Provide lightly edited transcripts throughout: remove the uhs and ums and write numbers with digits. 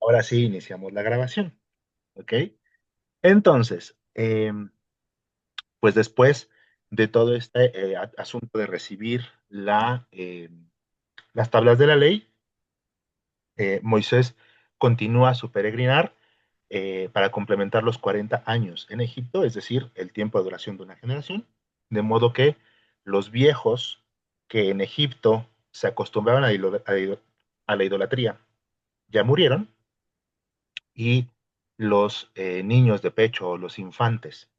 Ahora sí iniciamos la grabación, ¿ok? Entonces, pues después de todo este asunto de recibir las tablas de la ley, Moisés continúa su peregrinar para complementar los 40 años en Egipto, es decir, el tiempo de duración de una generación, de modo que los viejos que en Egipto se acostumbraban a la idolatría ya murieron y los niños de pecho o los infantes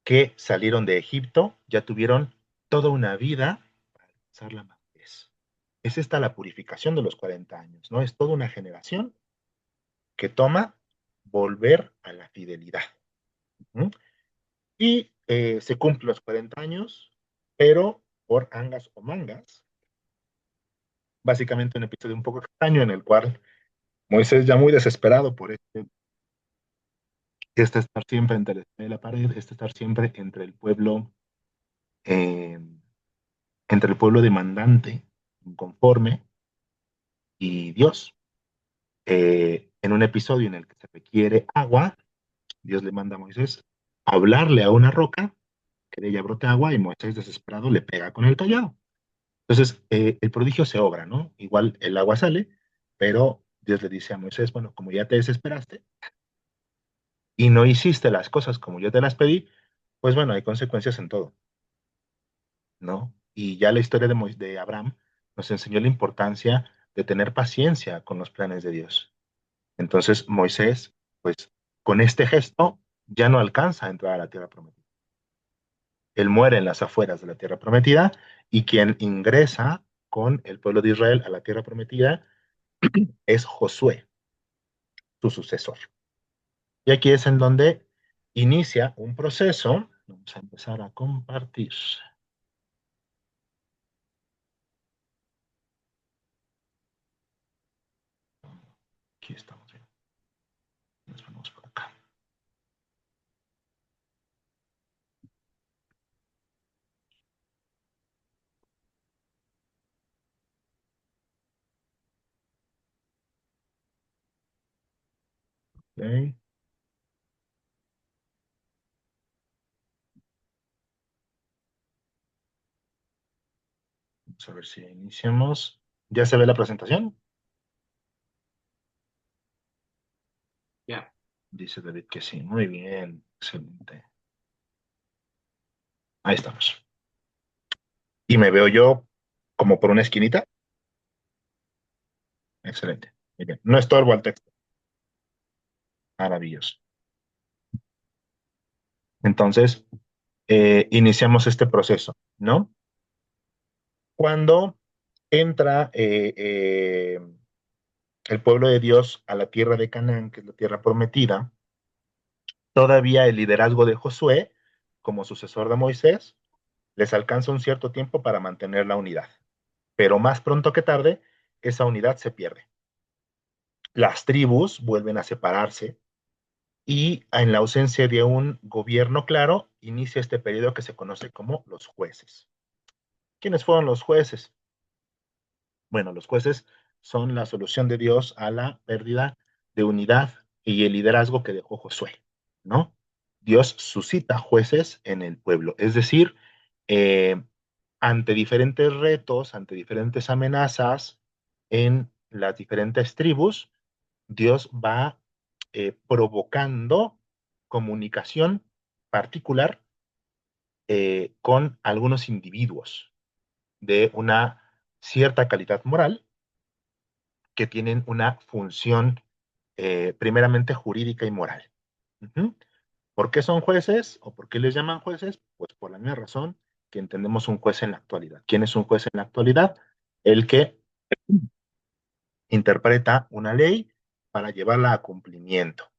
que salieron de Egipto ya tuvieron toda una vida para alcanzar la madurez. Es esta la purificación de los 40 años, ¿no? Es toda una generación que toma volver a la fidelidad. ¿Mm? Y se cumplen los 40 años, pero por angas o mangas, básicamente un episodio un poco extraño en el cual Moisés ya muy desesperado por estar siempre entre la pared, estar siempre eh, entre el pueblo demandante, inconforme, y Dios. En un episodio en el que se requiere agua, Dios le manda a Moisés hablarle a una roca que de ella brote agua y Moisés desesperado le pega con el callado. Entonces, el prodigio se obra, ¿no? Igual el agua sale, pero Dios le dice a Moisés, bueno, como ya te desesperaste y no hiciste las cosas como yo te las pedí, pues bueno, hay consecuencias en todo, ¿no? Y ya la historia de Abraham nos enseñó la importancia de tener paciencia con los planes de Dios. Entonces, Moisés, pues con este gesto ya no alcanza a entrar a la tierra prometida. Él muere en las afueras de la tierra prometida y quien ingresa con el pueblo de Israel a la tierra prometida es Josué, su sucesor. Y aquí es en donde inicia un proceso. Vamos a empezar a compartir. Aquí estamos bien. Nos vamos por acá. Okay. Vamos a ver si iniciamos. ¿Ya se ve la presentación? Ya. Dice David que sí. Muy bien. Excelente. Ahí estamos. Y me veo yo como por una esquinita. Excelente. Muy bien. No estorbo al texto. Maravilloso. Entonces, iniciamos este proceso, ¿no? Cuando entra el pueblo de Dios a la tierra de Canaán, que es la tierra prometida, todavía el liderazgo de Josué, como sucesor de Moisés, les alcanza un cierto tiempo para mantener la unidad. Pero más pronto que tarde, esa unidad se pierde. Las tribus vuelven a separarse y en la ausencia de un gobierno claro, inicia este periodo que se conoce como los jueces. ¿Quiénes fueron los jueces? Bueno, los jueces son la solución de Dios a la pérdida de unidad y el liderazgo que dejó Josué, ¿no? Dios suscita jueces en el pueblo, es decir, eh, ante diferentes retos, ante diferentes amenazas en las diferentes tribus, Dios va provocando comunicación particular con algunos individuos de una cierta calidad moral que tienen una función primeramente jurídica y moral. Uh-huh. ¿Por qué son jueces o por qué les llaman jueces? Pues por la misma razón que entendemos un juez en la actualidad. ¿Quién es un juez en la actualidad? El que interpreta una ley para llevarla a cumplimiento.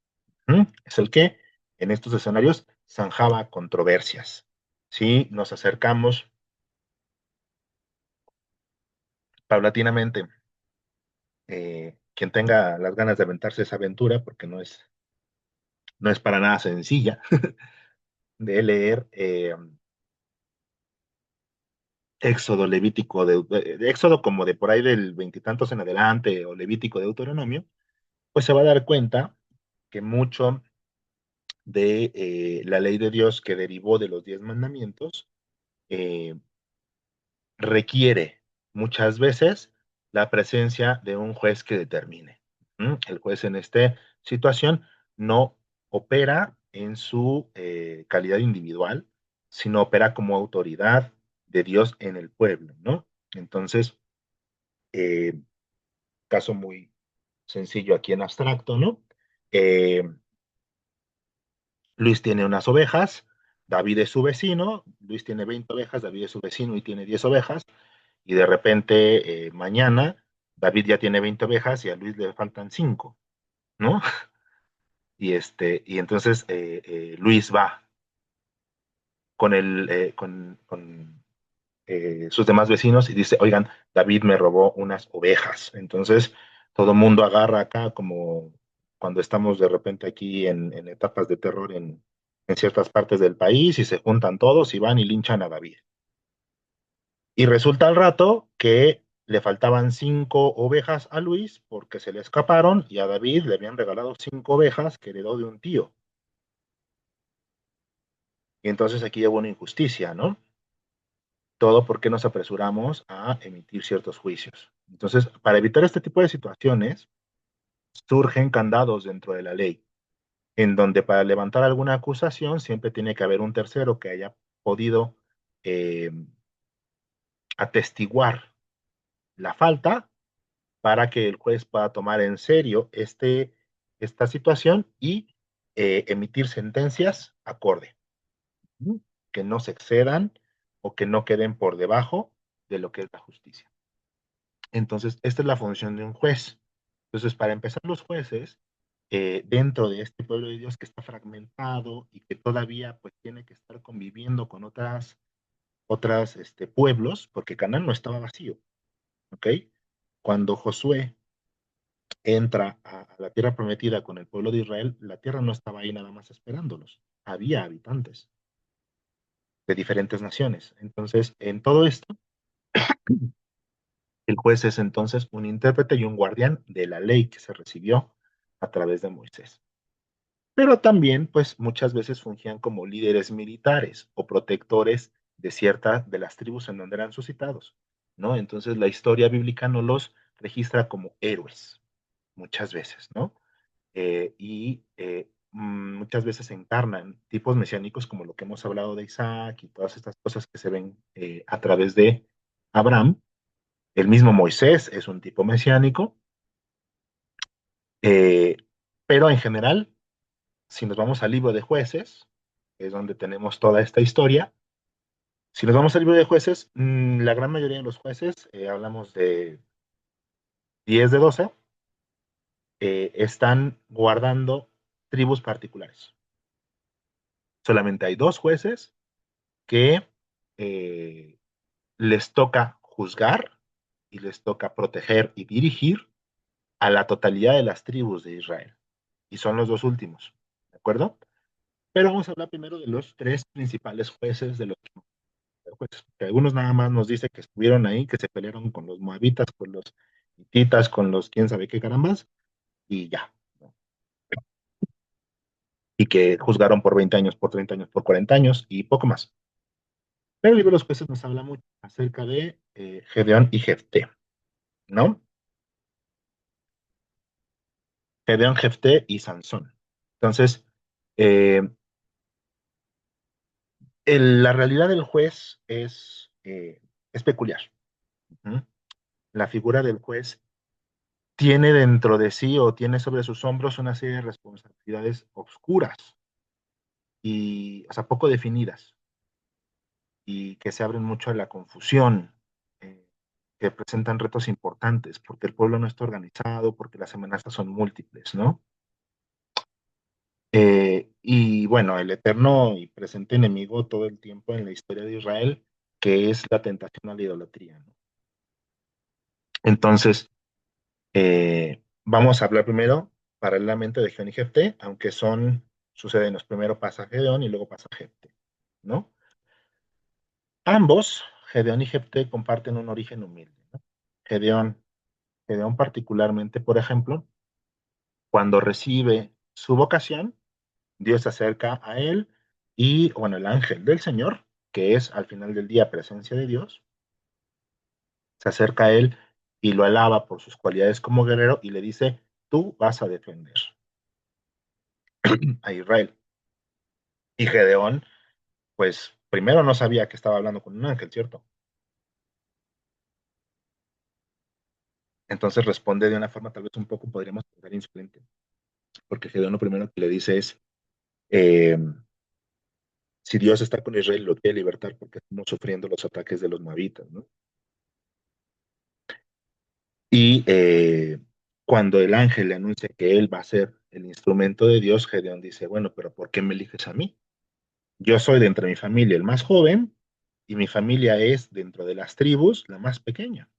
¿Mm? Es el que en estos escenarios zanjaba controversias. Si nos acercamos paulatinamente, quien tenga las ganas de aventarse esa aventura, porque no es para nada sencilla, de leer Éxodo, Levítico, de Éxodo como de por ahí del veintitantos en adelante, o Levítico de Deuteronomio, pues se va a dar cuenta que mucho de la ley de Dios que derivó de los 10 mandamientos eh, requiere muchas veces la presencia de un juez que determine. El juez en esta situación no opera en su calidad individual, sino opera como autoridad de Dios en el pueblo, ¿no? Entonces, eh, caso muy sencillo aquí en abstracto, ¿no? Eh, Luis tiene unas ovejas, David es su vecino, Luis tiene 20 ovejas, David es su vecino y tiene 10 ovejas, y de repente mañana David ya tiene 20 ovejas y a Luis le faltan 5, ¿no? Y entonces Luis va con sus demás vecinos y dice, oigan, David me robó unas ovejas. Entonces todo el mundo agarra acá como cuando estamos de repente aquí en etapas de terror en ciertas partes del país y se juntan todos y van y linchan a David. Y resulta al rato que le faltaban 5 ovejas a Luis porque se le escaparon y a David le habían regalado 5 ovejas que heredó de un tío. Y entonces aquí hubo una injusticia, ¿no? Todo porque nos apresuramos a emitir ciertos juicios. Entonces, para evitar este tipo de situaciones, surgen candados dentro de la ley, en donde para levantar alguna acusación siempre tiene que haber un tercero que haya podido eh, atestiguar la falta para que el juez pueda tomar en serio esta situación y emitir sentencias acorde, ¿sí? Que no se excedan o que no queden por debajo de lo que es la justicia. Entonces, esta es la función de un juez. Entonces, para empezar, los jueces, dentro de este pueblo de Dios que está fragmentado y que todavía pues tiene que estar conviviendo con otras pueblos, porque Canaán no estaba vacío, ¿ok? Cuando Josué entra a la tierra prometida con el pueblo de Israel, la tierra no estaba ahí nada más esperándolos. Había habitantes de diferentes naciones. Entonces, en todo esto, el juez es entonces un intérprete y un guardián de la ley que se recibió a través de Moisés. Pero también, pues, muchas veces fungían como líderes militares o protectores de ciertas de las tribus en donde eran suscitados, ¿no? Entonces, la historia bíblica no los registra como héroes, muchas veces, ¿no? Muchas veces encarnan tipos mesiánicos como lo que hemos hablado de Isaac y todas estas cosas que se ven a través de Abraham. El mismo Moisés es un tipo mesiánico, eh, pero en general, si nos vamos al libro de jueces, que es donde tenemos toda esta historia, si nos vamos al libro de jueces, la gran mayoría de los jueces, hablamos de 10 de 12, están guardando tribus particulares. Solamente hay 2 jueces que eh, les toca juzgar y les toca proteger y dirigir a la totalidad de las tribus de Israel. Y son los 2 últimos, ¿de acuerdo? Pero vamos a hablar primero de los 3 principales jueces de los jueces, que algunos nada más nos dice que estuvieron ahí, que se pelearon con los moabitas, con los hititas, con los quién sabe qué carambas, y ya, ¿no? Y que juzgaron por 20 años, por 30 años, por 40 años y poco más. Pero el libro de los jueces nos habla mucho acerca de Gedeón y Jefté, ¿no? Gedeón, Jefté y Sansón. Entonces, eh, la realidad del juez es peculiar. ¿Mm? La figura del juez tiene dentro de sí o tiene sobre sus hombros una serie de responsabilidades obscuras y, o sea, poco definidas y que se abren mucho a la confusión, eh, que presentan retos importantes porque el pueblo no está organizado, porque las amenazas son múltiples, ¿no? Y bueno, el eterno y presente enemigo todo el tiempo en la historia de Israel, que es la tentación a la idolatría, ¿no? Entonces, vamos a hablar primero paralelamente de Gedeón y Jefté, aunque suceden los primero pasa Gedeón y luego pasa Jefté, ¿no? Ambos, Gedeón y Jefté, comparten un origen humilde, ¿no? Gedeón, Gedeón particularmente, por ejemplo, Cuando recibe su vocación, Dios se acerca a él y, bueno, el ángel del Señor, que es al final del día presencia de Dios, se acerca a él y lo alaba por sus cualidades como guerrero y le dice, tú vas a defender a Israel. Y Gedeón, pues primero no sabía que estaba hablando con un ángel, ¿cierto? Entonces responde de una forma tal vez un poco, podríamos pensar, insolente, porque Gedeón lo primero que le dice es, eh, si Dios está con Israel, lo quiere libertar porque estamos sufriendo los ataques de los moabitas, ¿no? Y cuando el ángel le anuncia que él va a ser el instrumento de Dios, Gedeón dice, bueno, pero ¿por qué me eliges a mí? Yo soy de entre mi familia el más joven y mi familia es dentro de las tribus la más pequeña.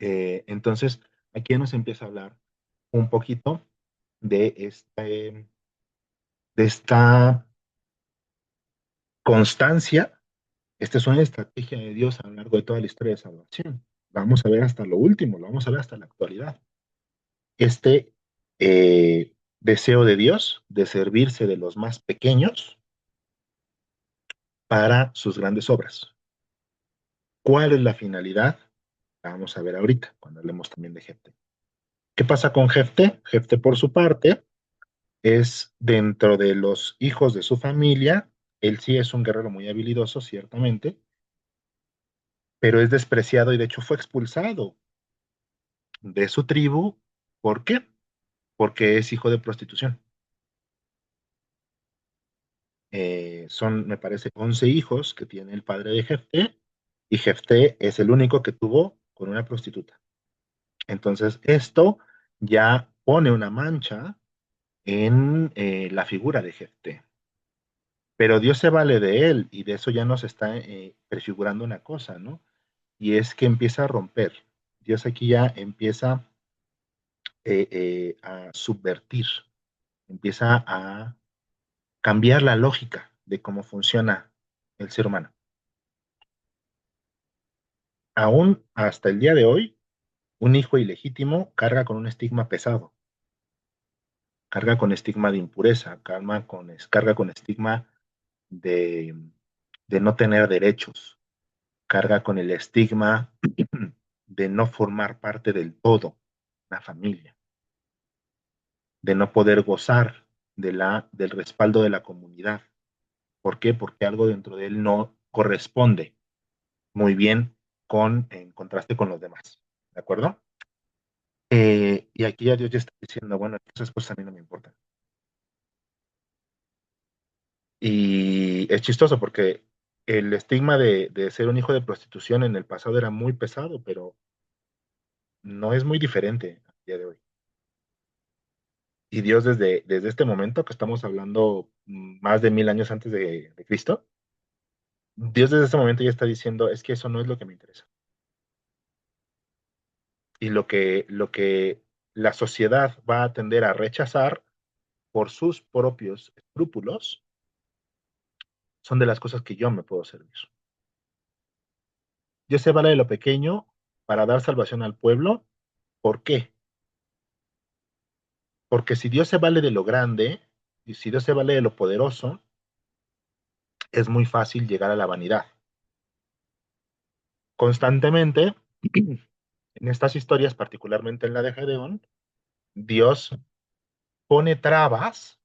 Entonces, aquí nos empieza a hablar un poquito de esta constancia. Esta es una estrategia de Dios a lo largo de toda la historia de salvación. Vamos a ver hasta lo último, lo vamos a ver hasta la actualidad. Este deseo de Dios de servirse de los más pequeños para sus grandes obras. ¿Cuál es la finalidad? La vamos a ver ahorita, cuando hablemos también de Jefte. ¿Qué pasa con Jefte? Jefte, por su parte, es dentro de los hijos de su familia. Él sí es un guerrero muy habilidoso, ciertamente, pero es despreciado y de hecho fue expulsado de su tribu. ¿Por qué? Porque es hijo de prostitución. Son, me parece, 11 hijos que tiene el padre de Jefté, y Jefté es el único que tuvo con una prostituta. Entonces, esto ya pone una mancha en la figura de Jefté. Pero Dios se vale de él, y de eso ya nos está prefigurando una cosa, ¿no? Y es que empieza a romper. Dios aquí ya empieza a subvertir, empieza a cambiar la lógica de cómo funciona el ser humano. Aún hasta el día de hoy, un hijo ilegítimo carga con un estigma pesado, carga con estigma de impureza, carga con estigma de, de no tener derechos, carga con el estigma de no formar parte del todo, la familia, de no poder gozar del respaldo de la comunidad. ¿Por qué? Porque algo dentro de él no corresponde muy bien en contraste con los demás. ¿De acuerdo? Y aquí ya Dios ya está diciendo, bueno, esas cosas a mí no me importan. Y es chistoso porque el estigma de ser un hijo de prostitución en el pasado era muy pesado, pero no es muy diferente a día de hoy. Y Dios desde este momento, que estamos hablando más de 1000 años antes de Cristo, Dios desde este momento ya está diciendo, es que eso no es lo que me interesa. Y lo que la sociedad va a tender a rechazar por sus propios escrúpulos son de las cosas que yo me puedo servir. Dios se vale de lo pequeño para dar salvación al pueblo. ¿Por qué? Porque si Dios se vale de lo grande y si Dios se vale de lo poderoso, es muy fácil llegar a la vanidad. Constantemente, en estas historias, particularmente en la de Gedeón, Dios pone trabas,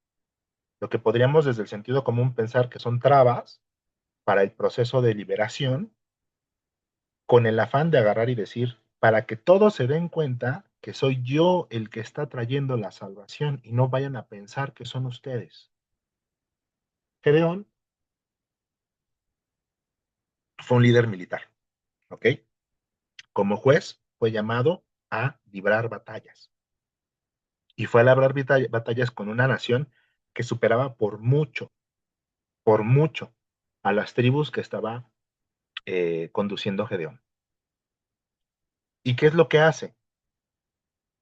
lo que podríamos desde el sentido común pensar que son trabas para el proceso de liberación, con el afán de agarrar y decir, para que todos se den cuenta que soy yo el que está trayendo la salvación y no vayan a pensar que son ustedes. Gedeón fue un líder militar, ¿ok? Como juez fue llamado a librar batallas y fue a librar batallas con una nación que superaba por mucho, a las tribus que estaba conduciendo Gedeón. ¿Y qué es lo que hace?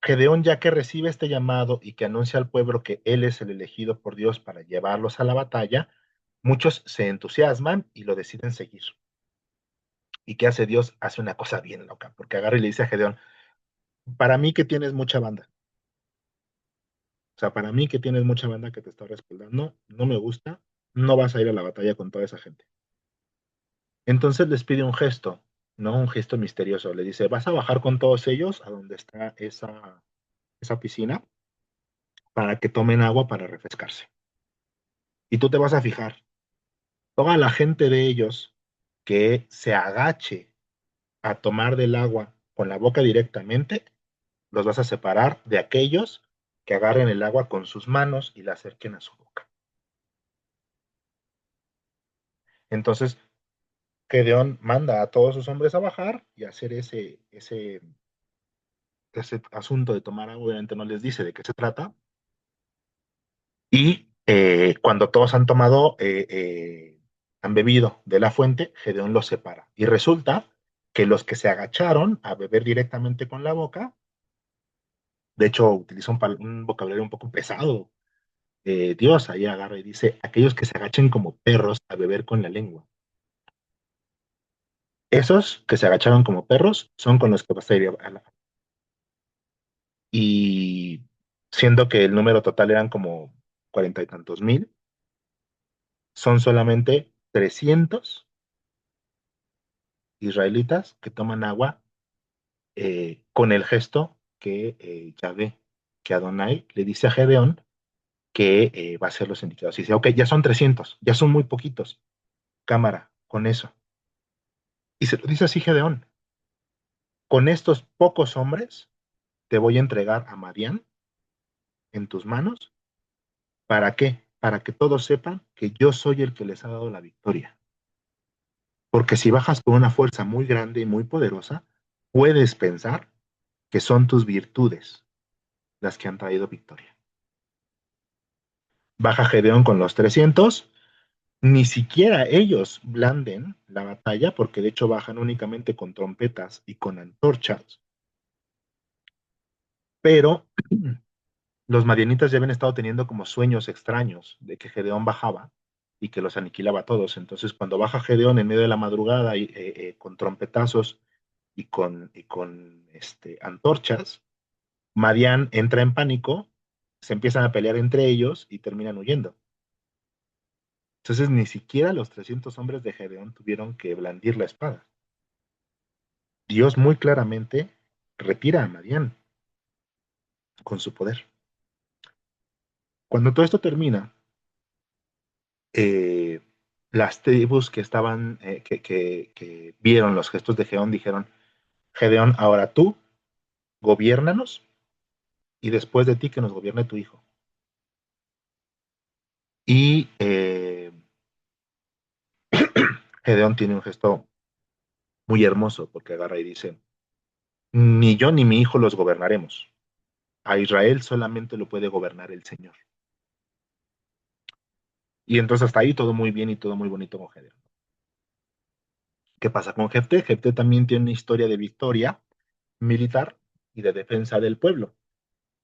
Gedeón, ya que recibe este llamado y que anuncia al pueblo que él es el elegido por Dios para llevarlos a la batalla, muchos se entusiasman y lo deciden seguir. ¿Y qué hace Dios? Hace una cosa bien loca, porque agarra y le dice a Gedeón, para mí que tienes mucha banda, O sea, para mí que tienes mucha banda que te está respaldando, no me gusta, no vas a ir a la batalla con toda esa gente. Entonces les pide un gesto, ¿no? Un gesto misterioso. Le dice, vas a bajar con todos ellos a donde está esa piscina para que tomen agua para refrescarse. Y tú te vas a fijar, toda la gente de ellos que se agache a tomar del agua con la boca directamente, los vas a separar de aquellos que agarren el agua con sus manos y la acerquen a su boca. Entonces, Gedeón manda a todos sus hombres a bajar y a hacer ese asunto de tomar agua. Obviamente no les dice de qué se trata. Y cuando todos han tomado, han bebido de la fuente, Gedeón los separa. Y resulta que los que se agacharon a beber directamente con la boca, de hecho utiliza un vocabulario un poco pesado. Dios ahí agarra y dice, aquellos que se agachen como perros a beber con la lengua. Esos que se agacharon como perros son con los que vas a ir a la... Y siendo que el número total eran como 40 y tantos mil, son solamente 300 israelitas que toman agua con el gesto que Yahvé, que Adonai le dice a Gedeón que va a ser los indicados. Y dice, ok, ya son 300, ya son muy poquitos, cámara, con eso. Y se lo dice así Gedeón, con estos pocos hombres te voy a entregar a Madián en tus manos. ¿Para qué? Para que todos sepan que yo soy el que les ha dado la victoria. Porque si bajas con una fuerza muy grande y muy poderosa, puedes pensar que son tus virtudes las que han traído victoria. Baja Gedeón con los 300, ni siquiera ellos blanden la batalla, porque de hecho bajan únicamente con trompetas y con antorchas, pero los madianitas ya habían estado teniendo como sueños extraños de que Gedeón bajaba y que los aniquilaba a todos. Entonces, cuando baja Gedeón en medio de la madrugada y, con trompetazos y con antorchas, Madián entra en pánico, se empiezan a pelear entre ellos y terminan huyendo. Entonces, ni siquiera los 300 hombres de Gedeón tuvieron que blandir la espada. Dios muy claramente retira a Madián con su poder. Cuando todo esto termina, eh, las tribus que estaban, que vieron los gestos de Gedeón, dijeron, Gedeón, ahora tú, gobiérnanos, y después de ti que nos gobierne tu hijo. Y Gedeón tiene un gesto muy hermoso, porque agarra y dice, ni yo ni mi hijo los gobernaremos. A Israel solamente lo puede gobernar el Señor. Y entonces hasta ahí todo muy bien y todo muy bonito con Gedeón. ¿Qué pasa con Jefté? Jefté también tiene una historia de victoria militar y de defensa del pueblo.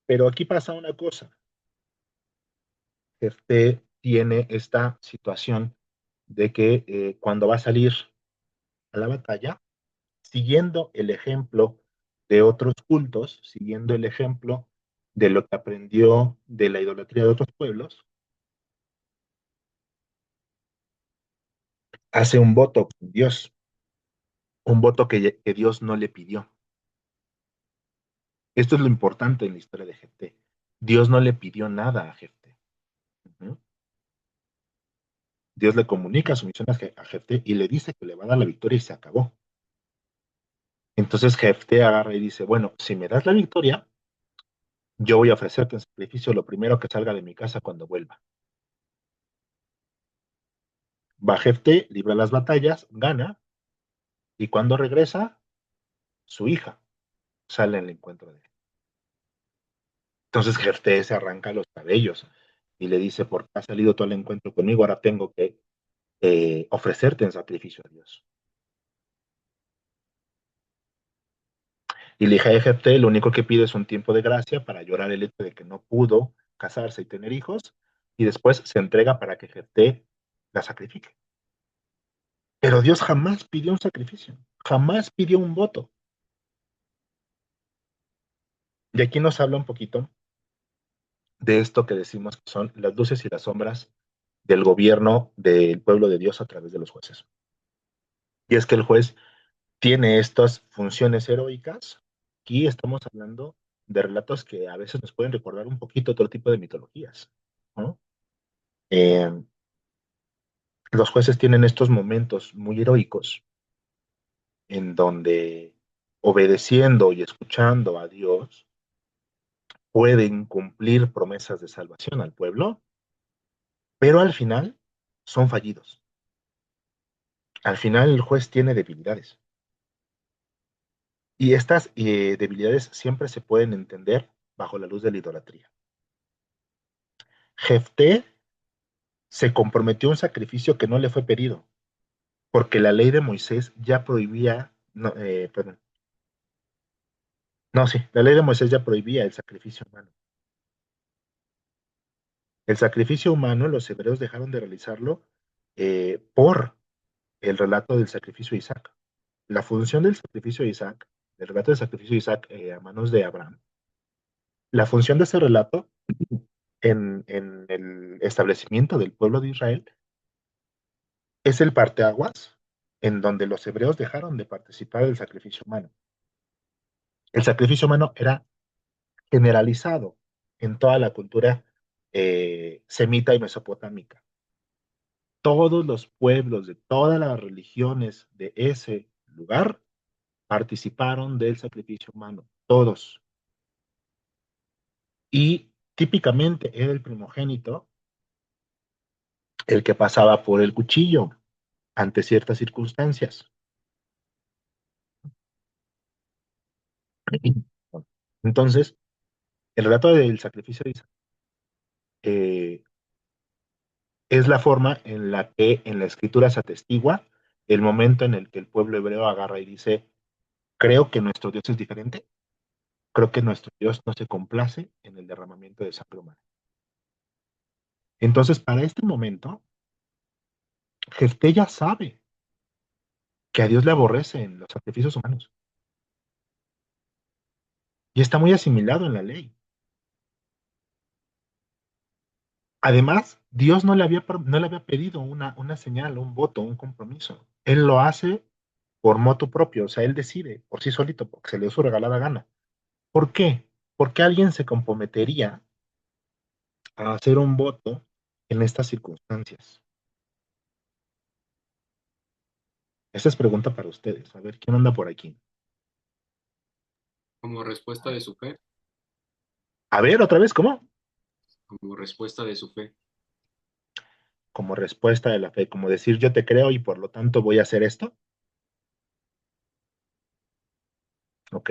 Pero aquí pasa una cosa. Jefté tiene esta situación de que cuando va a salir a la batalla, siguiendo el ejemplo de otros cultos, siguiendo el ejemplo de lo que aprendió de la idolatría de otros pueblos, hace un voto con Dios, un voto que Dios no le pidió. Esto es lo importante en la historia de Jefté. Dios no le pidió nada a Jefté. Uh-huh. Dios le comunica su misión a Jefté y le dice que le va a dar la victoria y se acabó. Entonces Jefté agarra y dice, bueno, si me das la victoria, yo voy a ofrecerte en sacrificio lo primero que salga de mi casa cuando vuelva. Va Jefté, libra las batallas, gana, y cuando regresa, su hija sale en el encuentro de él. Entonces Jefté se arranca los cabellos y le dice, ¿por qué has salido tú al encuentro conmigo? Ahora tengo que ofrecerte en sacrificio a Dios. Y la hija de Jefté lo único que pide es un tiempo de gracia para llorar el hecho de que no pudo casarse y tener hijos, y después se entrega para que Jefté la sacrifique. Pero Dios jamás pidió un sacrificio, jamás pidió un voto. Y aquí nos habla un poquito de esto que decimos que son las luces y las sombras del gobierno del pueblo de Dios a través de los jueces. Y es que el juez tiene estas funciones heroicas. Aquí estamos hablando de relatos que a veces nos pueden recordar un poquito otro tipo de mitologías, ¿no? Eh, los jueces tienen estos momentos muy heroicos en donde, obedeciendo y escuchando a Dios, pueden cumplir promesas de salvación al pueblo, pero al final son fallidos. Al final el juez tiene debilidades. Y estas debilidades siempre se pueden entender bajo la luz de la idolatría. Jefté se comprometió a un sacrificio que no le fue pedido, porque la ley de Moisés ya prohibía, no, perdón, no, sí, la ley de Moisés ya prohibía el sacrificio humano. El sacrificio humano, los hebreos dejaron de realizarlo por el relato del sacrificio de Isaac. La función del sacrificio de Isaac, el relato del sacrificio de Isaac a manos de Abraham, la función de ese relato en el establecimiento del pueblo de Israel es el parteaguas en donde los hebreos dejaron de participar del sacrificio humano. El sacrificio humano era generalizado en toda la cultura semita y mesopotámica. Todos los pueblos de todas las religiones de ese lugar participaron del sacrificio humano, todos. Y típicamente era el primogénito el que pasaba por el cuchillo ante ciertas circunstancias. Entonces, el relato del sacrificio de Isaac eh, es la forma en la que en la escritura se atestigua el momento en el que el pueblo hebreo agarra y dice, creo que nuestro Dios es diferente, creo que nuestro Dios no se complace en el derramamiento de sangre humana. Entonces, para este momento, Jefté ya sabe que a Dios le aborrecen los sacrificios humanos y está muy asimilado en la ley. Además, Dios no le había pedido una señal, un voto, un compromiso. Él lo hace por motu propio, o sea, él decide por sí solito, porque se le dio su regalada gana. ¿Por qué? Porque alguien se comprometería a hacer un voto en estas circunstancias. Esta es pregunta para ustedes. A ver, ¿quién anda por aquí? Como respuesta de su fe, A ver, otra vez, ¿cómo? como respuesta de su fe. Como respuesta de la fe, como decir yo te creo y por lo tanto voy a hacer esto. Ok.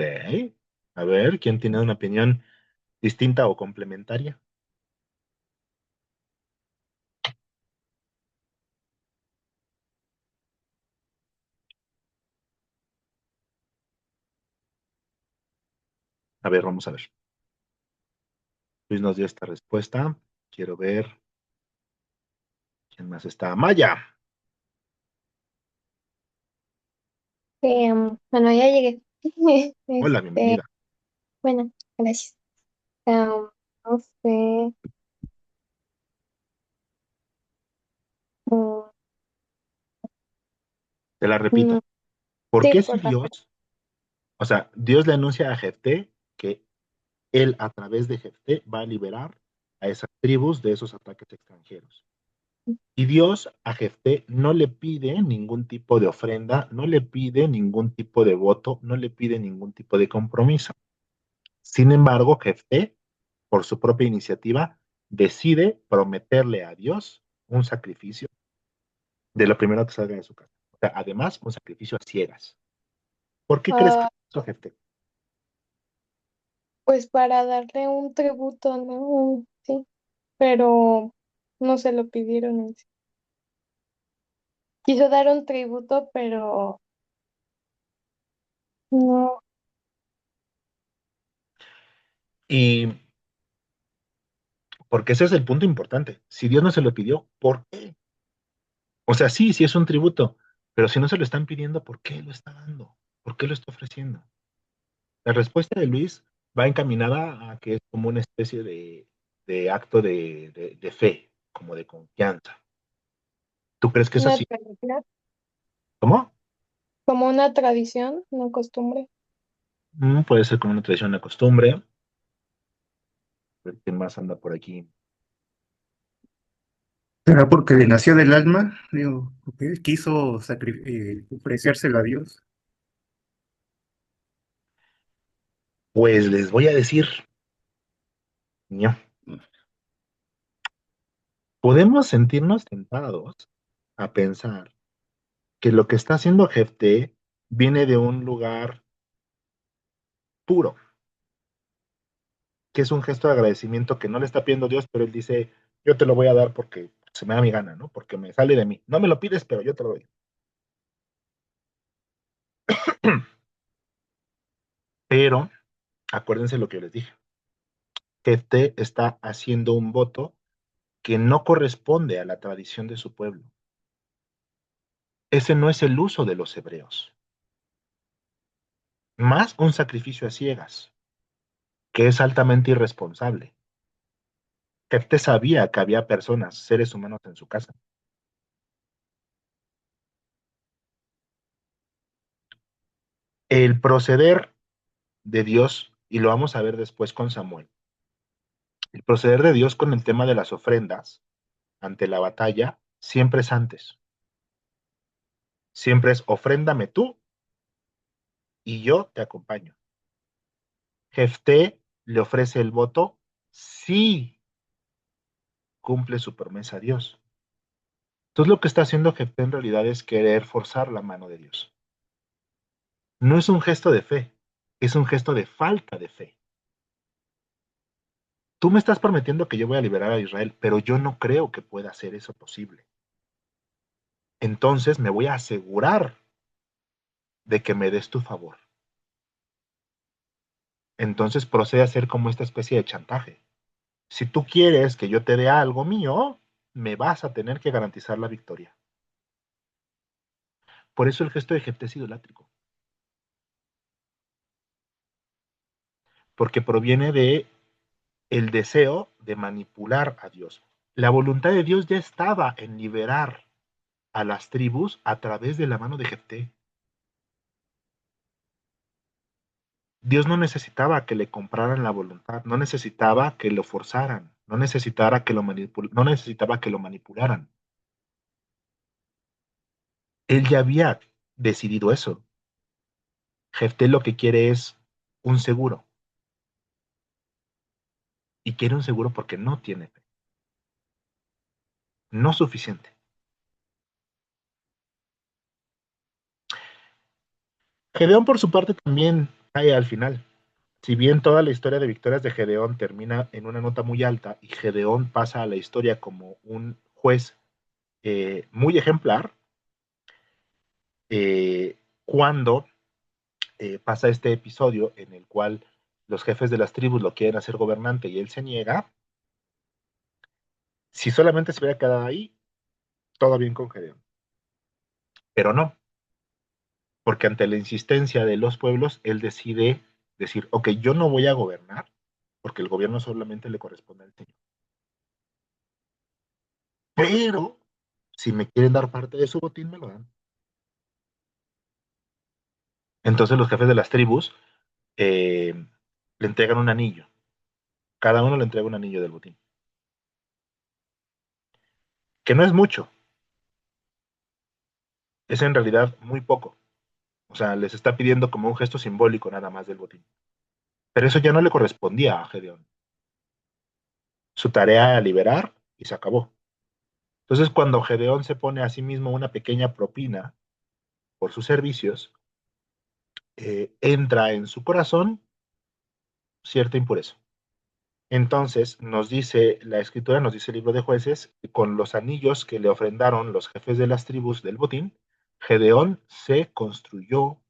A ver, ¿quién tiene una opinión distinta o complementaria? A ver, vamos a ver. Luis nos dio esta respuesta. Quiero ver quién más está. Maya. Bueno, ya llegué. Hola, Este, bienvenida. bueno, gracias. No sé. mm, Te la mm, repito. ¿Por sí, qué si por favor. Dios, o sea, Dios le anuncia a Jefté que él a través de Jefté va a liberar a esas tribus de esos ataques extranjeros? Y Dios a Jefté no le pide ningún tipo de ofrenda, no le pide ningún tipo de voto, no le pide ningún tipo de compromiso. Sin embargo, Jefté, por su propia iniciativa, decide prometerle a Dios un sacrificio de lo primero que salga de su casa. O sea, además, un sacrificio a ciegas. ¿Por qué crees que Ah, hizo Jefté? pues para darle un tributo, ¿no? Sí, pero no se lo pidieron en sí. Quiso dar un tributo, pero no. Y porque ese es el punto importante. Si Dios no se lo pidió, ¿por qué? O sea, sí, sí es un tributo, pero si no se lo están pidiendo, ¿por qué lo está dando? ¿Por qué lo está ofreciendo? La respuesta de Luis va encaminada a que es como una especie de de acto de fe, como de confianza. ¿Tú crees que es Una así? tradición, ¿Cómo? como una tradición, una costumbre. Puede ser como una tradición, una costumbre. A ver quién más anda por aquí. ¿Será porque le nació del alma? Digo, porque él quiso ofrecérselo a Dios. Pues les voy a decir, ño, podemos sentirnos tentados a pensar que lo que está haciendo Jefté viene de un lugar puro, que es un gesto de agradecimiento que no le está pidiendo Dios, pero él dice, yo te lo voy a dar porque se me da mi gana, ¿no? Porque me sale de mí. No me lo pides, pero yo te lo doy. Pero acuérdense lo que yo les dije. Jefté está haciendo un voto que no corresponde a la tradición de su pueblo. Ese no es el uso de los hebreos. Más un sacrificio a ciegas, que es altamente irresponsable. Jefté sabía que había personas, seres humanos en su casa. El proceder de Dios, y lo vamos a ver después con Samuel, el proceder de Dios con el tema de las ofrendas ante la batalla siempre es antes. Siempre es ofréndame tú y yo te acompaño. Jefté le ofrece el voto si cumple su promesa a Dios. Entonces lo que está haciendo Jefté en realidad es querer forzar la mano de Dios. No es un gesto de fe, es un gesto de falta de fe. Tú me estás prometiendo que yo voy a liberar a Israel, pero yo no creo que pueda hacer eso posible. Entonces me voy a asegurar de que me des tu favor. Entonces procede a ser como esta especie de chantaje. Si tú quieres que yo te dé algo mío, me vas a tener que garantizar la victoria. Por eso el gesto de Jefté es idolátrico, porque proviene de el deseo de manipular a Dios. La voluntad de Dios ya estaba en liberar a las tribus a través de la mano de Jefté. Dios no necesitaba que le compraran la voluntad, no necesitaba que lo forzaran, no necesitaba que lo manipularan. Él ya había decidido eso. Jefté lo que quiere es un seguro, y quiere un seguro porque no tiene fe, no suficiente. Gedeón, por su parte, también cae al final. Si bien toda la historia de victorias de Gedeón termina en una nota muy alta y Gedeón pasa a la historia como un juez muy ejemplar, cuando pasa este episodio en el cual los jefes de las tribus lo quieren hacer gobernante y él se niega, si solamente se hubiera quedado ahí, todo bien con Gedeón. Pero no, porque ante la insistencia de los pueblos, él decide decir, ok, yo no voy a gobernar, porque el gobierno solamente le corresponde al Señor. Pero si me quieren dar parte de su botín, me lo dan. Entonces los jefes de las tribus le entregan un anillo. Cada uno le entrega un anillo del botín. Que no es mucho, es en realidad muy poco. O sea, les está pidiendo como un gesto simbólico nada más del botín. Pero eso ya no le correspondía a Gedeón. Su tarea era liberar y se acabó. Entonces, cuando Gedeón se pone a sí mismo una pequeña propina por sus servicios, entra en su corazón cierta impureza. Entonces, nos dice la escritura, nos dice el libro de Jueces, que con los anillos que le ofrendaron los jefes de las tribus del botín, Gedeón se construyó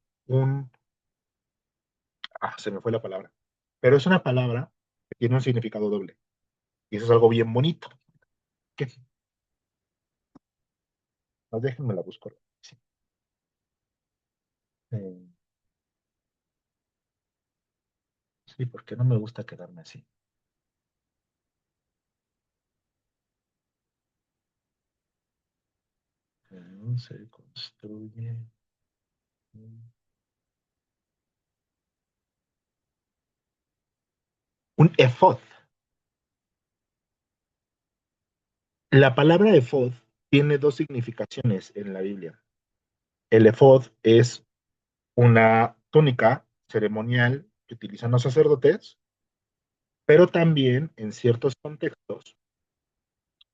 se me fue la palabra, pero es una palabra que tiene un significado doble. Y eso es algo bien bonito. ¿Qué? No, déjenme la busco. Sí. Eh, sí, porque no me gusta quedarme así. se construye un efod. La palabra efod tiene dos significaciones en la Biblia. El efod es una túnica ceremonial que utilizan los sacerdotes, pero también en ciertos contextos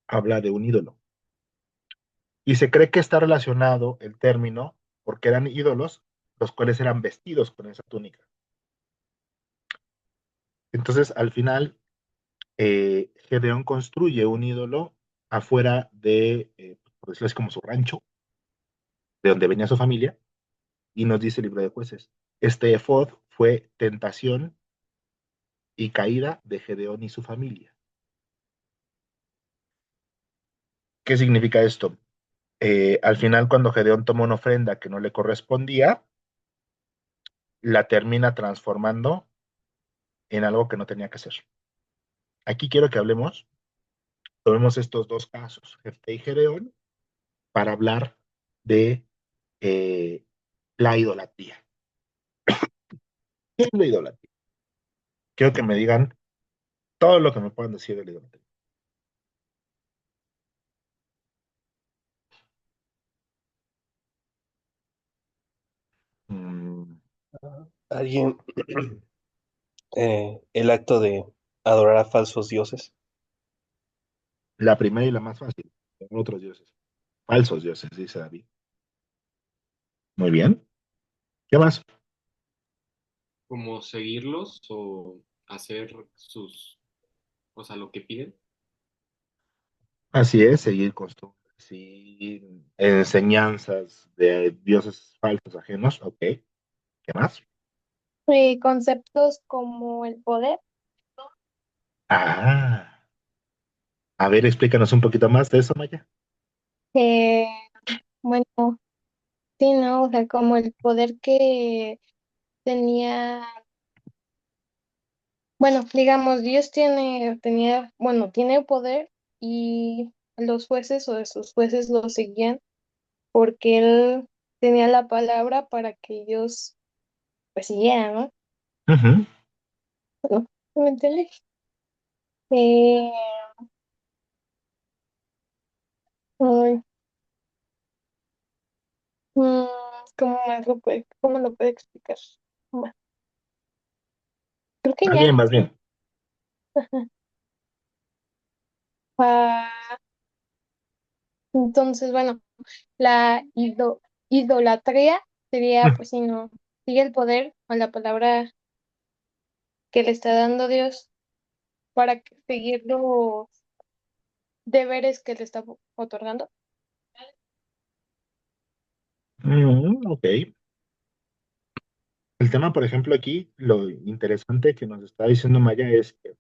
habla de un ídolo. Y se cree que está relacionado el término porque eran ídolos los cuales eran vestidos con esa túnica. Entonces, al final, Gedeón construye un ídolo afuera de, por decirlo así, como su rancho, de donde venía su familia, y nos dice el libro de Jueces. Este efod fue tentación y caída de Gedeón y su familia. ¿Qué significa esto? Al final, cuando Gedeón toma una ofrenda que no le correspondía, la termina transformando en algo que no tenía que ser. Aquí quiero que hablemos, tomemos estos dos casos, Jefté y Gedeón, para hablar de eh, la idolatría. ¿Qué es la idolatría? Quiero que me digan todo lo que me puedan decir de la idolatría. Mm, Alguien, el acto de adorar a falsos dioses. la primera y la más fácil, otros dioses, falsos dioses, dice David. Muy bien. ¿Qué más? Como seguirlos o hacer o sea, lo que piden. Así es, seguir costumbres y enseñanzas de dioses falsos ajenos. Ok. ¿Qué más? Conceptos como el poder, Ah, a ver, explícanos un poquito más de eso, Maya. que, bueno, sí, ¿no? O sea, como el poder que tenía, bueno, digamos, Dios bueno, tiene poder y los jueces o de sus jueces lo seguían porque él tenía la palabra para que ellos pues siguieran, ¿no? Ujú. ¿No? ¿Me entiendes? Eh, ay, mm, cómo lo puede explicar? Bueno, creo que Más ya. bien, más bien. Ah, entonces, bueno, la idolatría sería, Mm, pues, si no sigue el poder o la palabra que le está dando Dios para seguir los deberes que le está otorgando. ok. El tema, por ejemplo, aquí, lo interesante que nos está diciendo Maya es que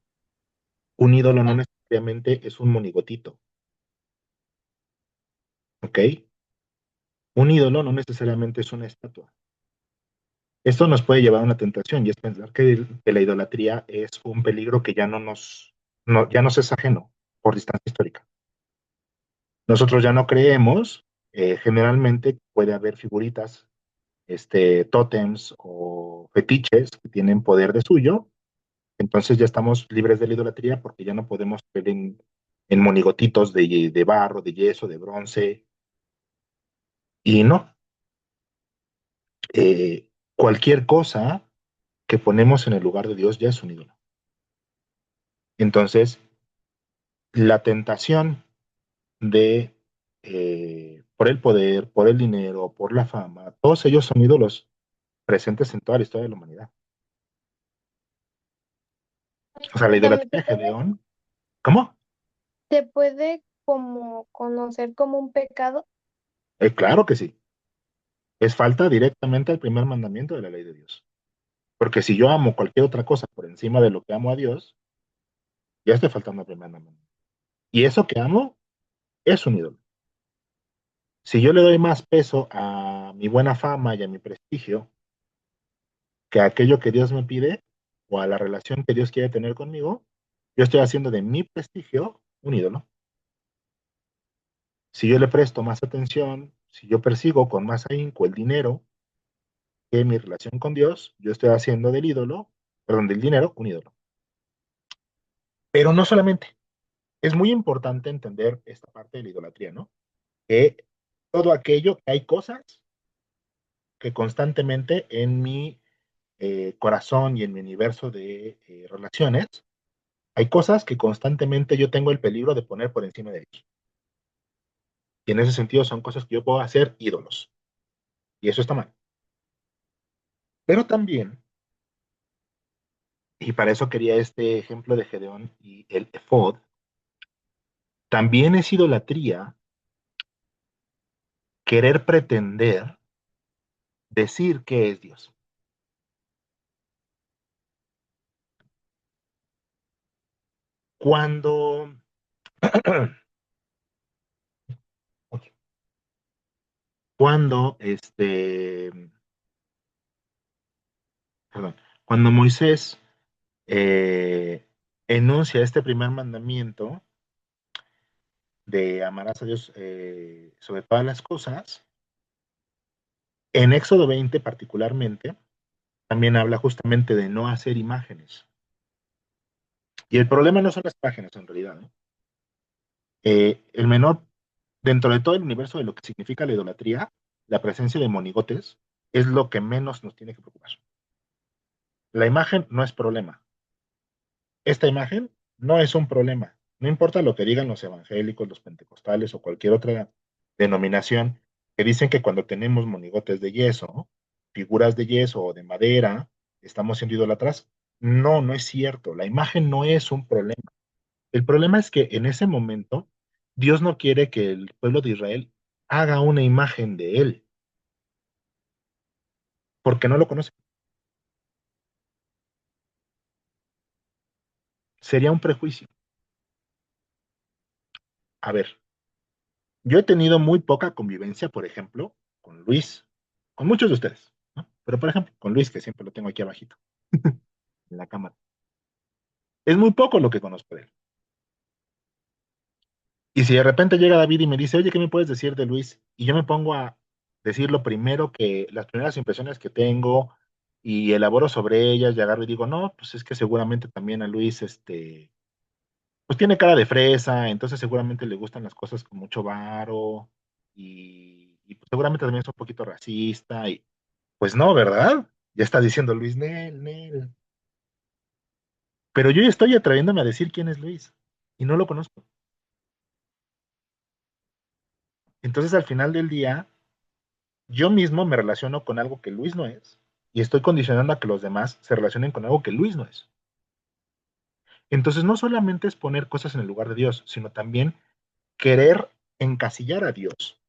un ídolo no necesariamente es un monigotito, ¿ok? Un ídolo no necesariamente es una estatua. Esto nos puede llevar a una tentación y es pensar que la idolatría es un peligro que ya nos es ajeno por distancia histórica. Nosotros ya no creemos, generalmente puede haber figuritas, tótems o fetiches que tienen poder de suyo, entonces ya estamos libres de la idolatría porque ya no podemos creer en monigotitos de barro, de yeso, de bronce, y no, cualquier cosa que ponemos en el lugar de Dios ya es un ídolo. Entonces, la tentación de, por el poder, por el dinero, por la fama, todos ellos son ídolos presentes en toda la historia de la humanidad. O sea, la Y también idolatría de Gedeón, ¿cómo? te puede como conocer como un pecado. Claro que sí. Es falta directamente al primer mandamiento de la ley de Dios. Porque si yo amo cualquier otra cosa por encima de lo que amo a Dios, ya estoy faltando al primer mandamiento. Y eso que amo es un ídolo. Si yo le doy más peso a mi buena fama y a mi prestigio que a aquello que Dios me pide o a la relación que Dios quiere tener conmigo, yo estoy haciendo de mi prestigio un ídolo. Si yo le presto más atención, Si yo persigo con más ahínco el dinero que mi relación con Dios, yo estoy haciendo del ídolo, perdón, del dinero, un ídolo. Pero no solamente. Es muy importante entender esta parte de la idolatría, ¿no? Que todo aquello, hay cosas que constantemente en mi corazón y en mi universo de relaciones, hay cosas que constantemente yo tengo el peligro de poner por encima de ellos. Y en ese sentido son cosas que yo puedo hacer ídolos. Y eso está mal. Pero también, y para eso quería este ejemplo de Gedeón y el efod, también es idolatría querer pretender decir que es Dios. Cuando, cuando, perdón, cuando Moisés enuncia este primer mandamiento de amarás a Dios sobre todas las cosas, en Éxodo 20 particularmente, también habla justamente de no hacer imágenes. Y el problema no son las imágenes en realidad, ¿no? El menor, dentro de todo el universo de lo que significa la idolatría, la presencia de monigotes es lo que menos nos tiene que preocupar. La imagen no es problema. Esta imagen no es un problema. No importa lo que digan los evangélicos, los pentecostales o cualquier otra denominación que dicen que cuando tenemos monigotes de yeso, figuras de yeso o de madera, estamos siendo idólatras. No, no es cierto. La imagen no es un problema. El problema es que en ese momento Dios no quiere que el pueblo de Israel haga una imagen de él, porque no lo conoce. Sería un prejuicio. A ver, yo he tenido muy poca convivencia, por ejemplo, con Luis, con muchos de ustedes, ¿no? Pero por ejemplo, con Luis, que siempre lo tengo aquí abajito, en la cámara. Es muy poco lo que conozco de él. Y si de repente llega David y me dice, oye, ¿qué me puedes decir de Luis? Y yo me pongo a decir lo primero que, las primeras impresiones que tengo y elaboro sobre ellas y agarro y digo, no, pues es que seguramente también a Luis, pues tiene cara de fresa, entonces seguramente le gustan las cosas con mucho varo y pues seguramente también es un poquito racista y pues no, ¿verdad? Ya está diciendo Luis Nel, Nel. Pero yo ya estoy atreviéndome a decir quién es Luis y no lo conozco. Entonces al final del día yo mismo me relaciono con algo que Luis no es y estoy condicionando a que los demás se relacionen con algo que Luis no es. Entonces no solamente es poner cosas en el lugar de Dios, sino también querer encasillar a Dios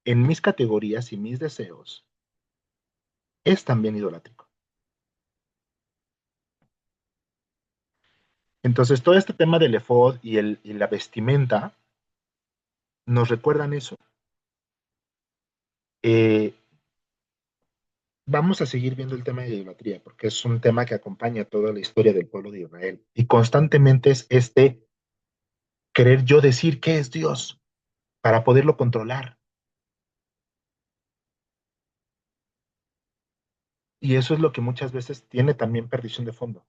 en mis categorías y mis deseos es también idolátrico. Entonces todo este tema del efod y la vestimenta nos recuerdan eso. Eh, Vamos a seguir viendo el tema de idolatría porque es un tema que acompaña toda la historia del pueblo de Israel y constantemente es este querer yo decir qué es Dios para poderlo controlar. Y eso es lo que muchas veces tiene también perdición de fondo.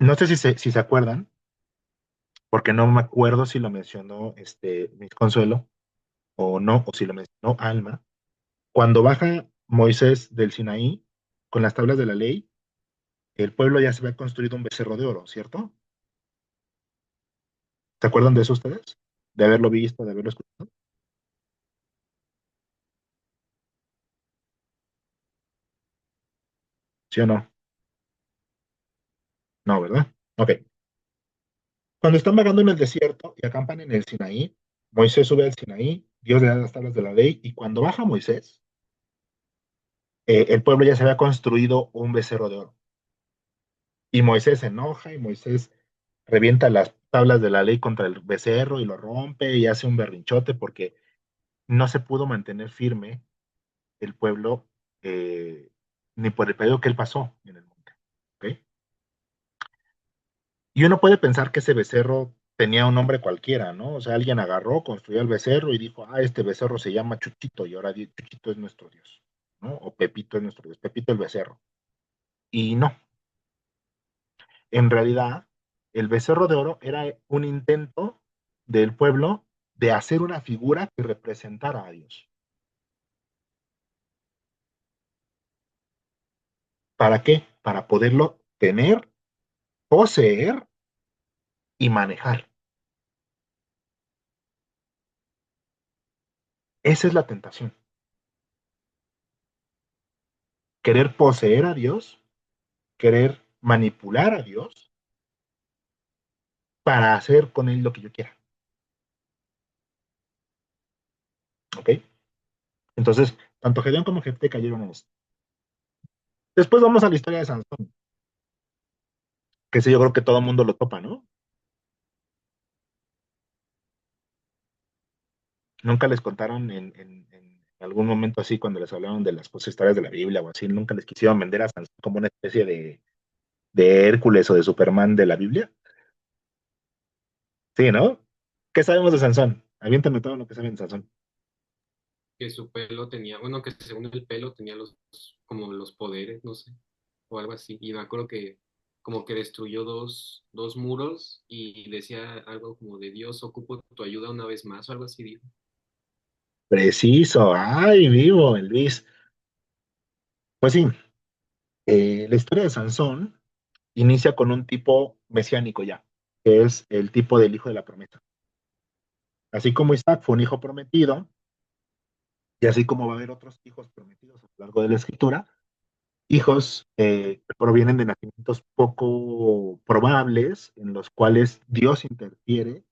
No sé si se acuerdan, porque no me acuerdo si lo mencionó Miss Consuelo o no, o si lo mencionó Alma. Cuando baja Moisés del Sinaí con las tablas de la ley, el pueblo ya se había construido un becerro de oro, ¿cierto? ¿Se acuerdan de eso ustedes? De haberlo visto, de haberlo escuchado. ¿Sí o no? No, ¿verdad? Ok. Cuando están vagando en el desierto y acampan en el Sinaí, Moisés sube al Sinaí, Dios le da las tablas de la ley, y cuando baja Moisés, el pueblo ya se había construido un becerro de oro. Y Moisés se enoja y Moisés revienta las tablas de la ley contra el becerro y lo rompe y hace un berrinchote porque no se pudo mantener firme el pueblo ni por el periodo que él pasó en el monte. ¿Ok? Y uno puede pensar que ese becerro tenía un nombre cualquiera, ¿no? O sea, alguien agarró, construyó el becerro y dijo, este becerro se llama Chuchito y ahora Chuchito es nuestro Dios, ¿no? O Pepito es nuestro Dios, Pepito el becerro. Y no, en realidad, el becerro de oro era un intento del pueblo de hacer una figura que representara a Dios. ¿Para qué? Para poderlo tener, poseer y manejar. Esa es la tentación. Querer poseer a Dios, querer manipular a Dios para hacer con él lo que yo quiera. ¿Ok? Entonces, tanto Gedeón como Jefté cayeron en esto. Después vamos a la historia de Sansón, que ese yo creo que todo el mundo lo topa, ¿no? Nunca les contaron en algún momento así, cuando les hablaron de las cosas, historias de la Biblia o así, nunca les quisieron vender a Sansón como una especie de Hércules o de Superman de la Biblia. Sí, ¿no? ¿Qué sabemos de Sansón? Aviéntame todo lo que saben de Sansón. Que su pelo tenía, bueno, que según el pelo tenía como los poderes, no sé, o algo así. Y me acuerdo que como que destruyó dos muros y decía algo como de Dios, ocupo tu ayuda una vez más o algo así dijo. Preciso, ay, vivo, el Luis. Pues sí, la historia de Sansón inicia con un tipo mesiánico ya, que es el tipo del hijo de la promesa. Así como Isaac fue un hijo prometido, y así como va a haber otros hijos prometidos a lo largo de la escritura, hijos que provienen de nacimientos poco probables, en los cuales Dios interfiere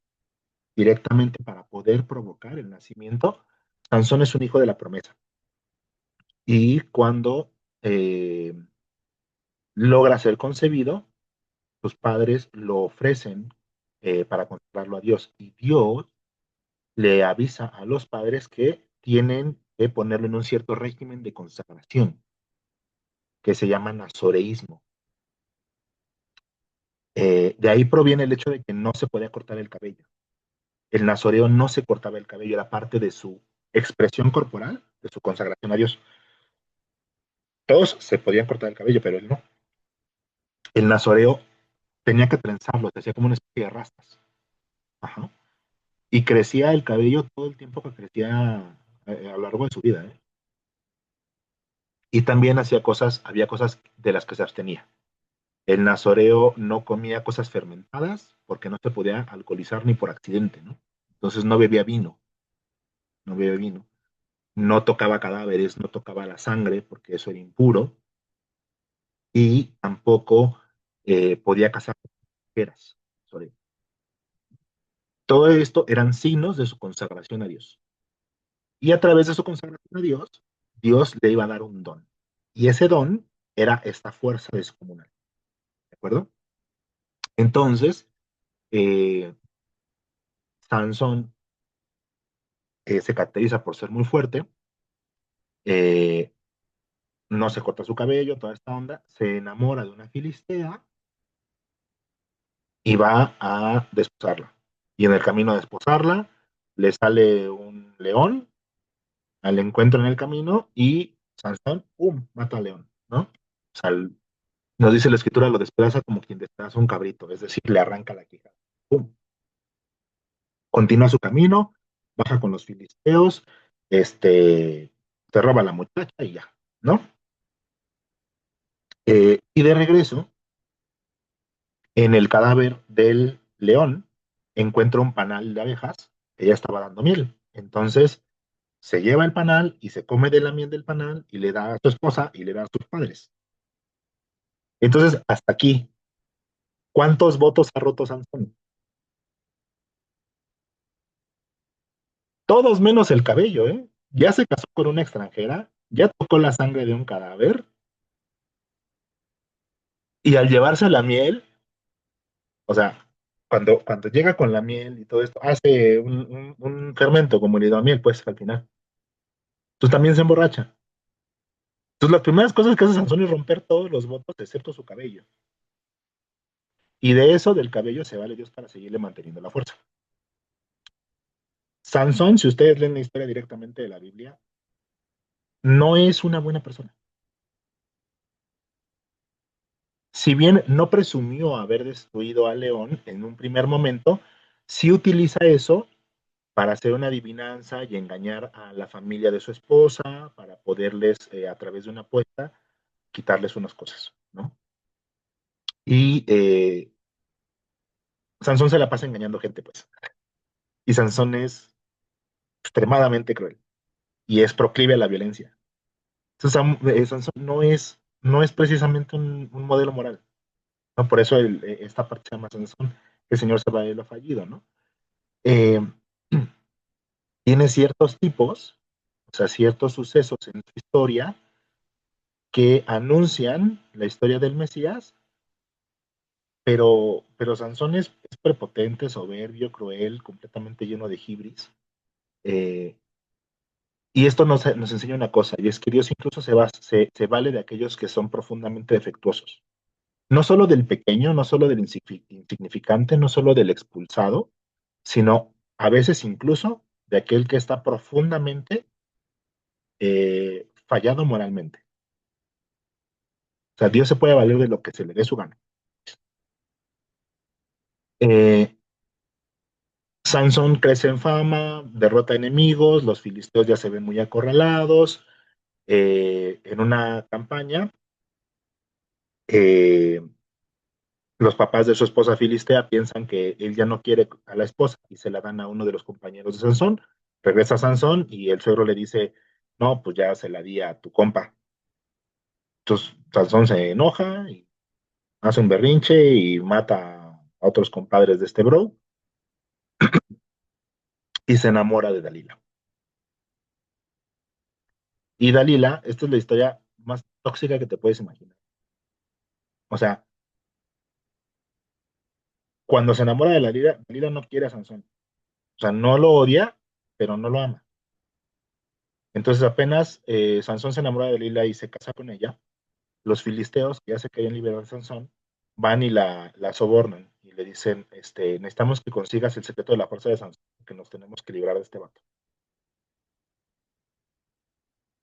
directamente para poder provocar el nacimiento. Sansón es un hijo de la promesa. Y cuando eh, logra ser concebido, sus padres lo ofrecen para consagrarlo a Dios. Y Dios le avisa a los padres que tienen que ponerlo en un cierto régimen de consagración, que se llama nazoreísmo. De ahí proviene el hecho de que no se podía cortar el cabello. El nazoreo no se cortaba el cabello, era parte de su expresión corporal, de su consagración a Dios. Todos se podían cortar el cabello, pero él no. El nazoreo tenía que trenzarlo, se hacía como una especie de rastas. Ajá. Y crecía el cabello todo el tiempo que crecía a lo largo de su vida. ¿Eh? Y también hacía cosas, había cosas de las que se abstenía. El nazoreo no comía cosas fermentadas porque no se podía alcoholizar ni por accidente, ¿no? Entonces no bebía vino, no bebía vino. No tocaba cadáveres, no tocaba la sangre porque eso era impuro. Y tampoco podía cazar mujeres. Todo esto eran signos de su consagración a Dios. Y a través de su consagración a Dios, Dios le iba a dar un don. Y ese don era esta fuerza descomunal. ¿De acuerdo? Entonces, eh, Sansón se caracteriza por ser muy fuerte, eh, no se corta su cabello, toda esta onda, se enamora de una filistea y va a desposarla. Y en el camino a desposarla, le sale un león al encuentro en el camino y Sansón, ¡pum!, mata al león, ¿no? O sea, nos dice la escritura, lo desplaza como quien desplaza un cabrito, es decir, le arranca la quijada. ¡Pum! Continúa su camino, baja con los filisteos, se roba a la muchacha y ya, ¿no? Y de regreso, en el cadáver del león, encuentra un panal de abejas, ella estaba dando miel. Entonces, se lleva el panal y se come de la miel del panal y le da a su esposa y le da a sus padres. Entonces, hasta aquí, ¿cuántos votos ha roto Sansón? Todos menos el cabello, ¿eh? Ya se casó con una extranjera, ya tocó la sangre de un cadáver y al llevarse la miel, o sea, cuando llega con la miel y todo esto, hace un fermento como le dio a miel, pues al final. Entonces también se emborracha. Entonces las primeras cosas que hace Sansón es romper todos los votos excepto su cabello. Y de eso, del cabello, se vale Dios para seguirle manteniendo la fuerza. Sansón, si ustedes leen la historia directamente de la Biblia, no es una buena persona. Si bien no presumió haber destruido a León en un primer momento, sí utiliza eso para hacer una adivinanza y engañar a la familia de su esposa, para poderles, a través de una apuesta, quitarles unas cosas, ¿no? Y Sansón se la pasa engañando gente, pues. Y Sansón es extremadamente cruel y es proclive a la violencia. Entonces, Sansón no es precisamente un modelo moral, ¿no? Por eso esta parte se llama Sansón, el Señor se va de lo fallido, ¿no? Eh, tiene ciertos tipos, o sea, ciertos sucesos en su historia que anuncian la historia del Mesías, pero Sansón es prepotente, soberbio, cruel, completamente lleno de hibris. Eh, y esto nos enseña una cosa, y es que Dios incluso se vale de aquellos que son profundamente defectuosos. No solo del pequeño, no solo del insignificante, no solo del expulsado, sino a veces incluso de aquel que está profundamente fallado moralmente. O sea, Dios se puede valer de lo que se le dé su gana. Eh, Sansón crece en fama, derrota enemigos, los filisteos ya se ven muy acorralados. En una campaña, eh, los papás de su esposa filistea piensan que él ya no quiere a la esposa y se la dan a uno de los compañeros de Sansón. Regresa Sansón y el suegro le dice, no, pues ya se la di a tu compa. Entonces Sansón se enoja y hace un berrinche y mata a otros compadres de este bro y se enamora de Dalila. Y Dalila, esta es la historia más tóxica que te puedes imaginar. O sea, cuando se enamora de Dalila, Dalila no quiere a Sansón. O sea, no lo odia, pero no lo ama. Entonces apenas Sansón se enamora de Dalila y se casa con ella, los filisteos, que ya se querían liberar de Sansón, van y la sobornan y le dicen, necesitamos que consigas el secreto de la fuerza de Sansón, que nos tenemos que librar de este vato.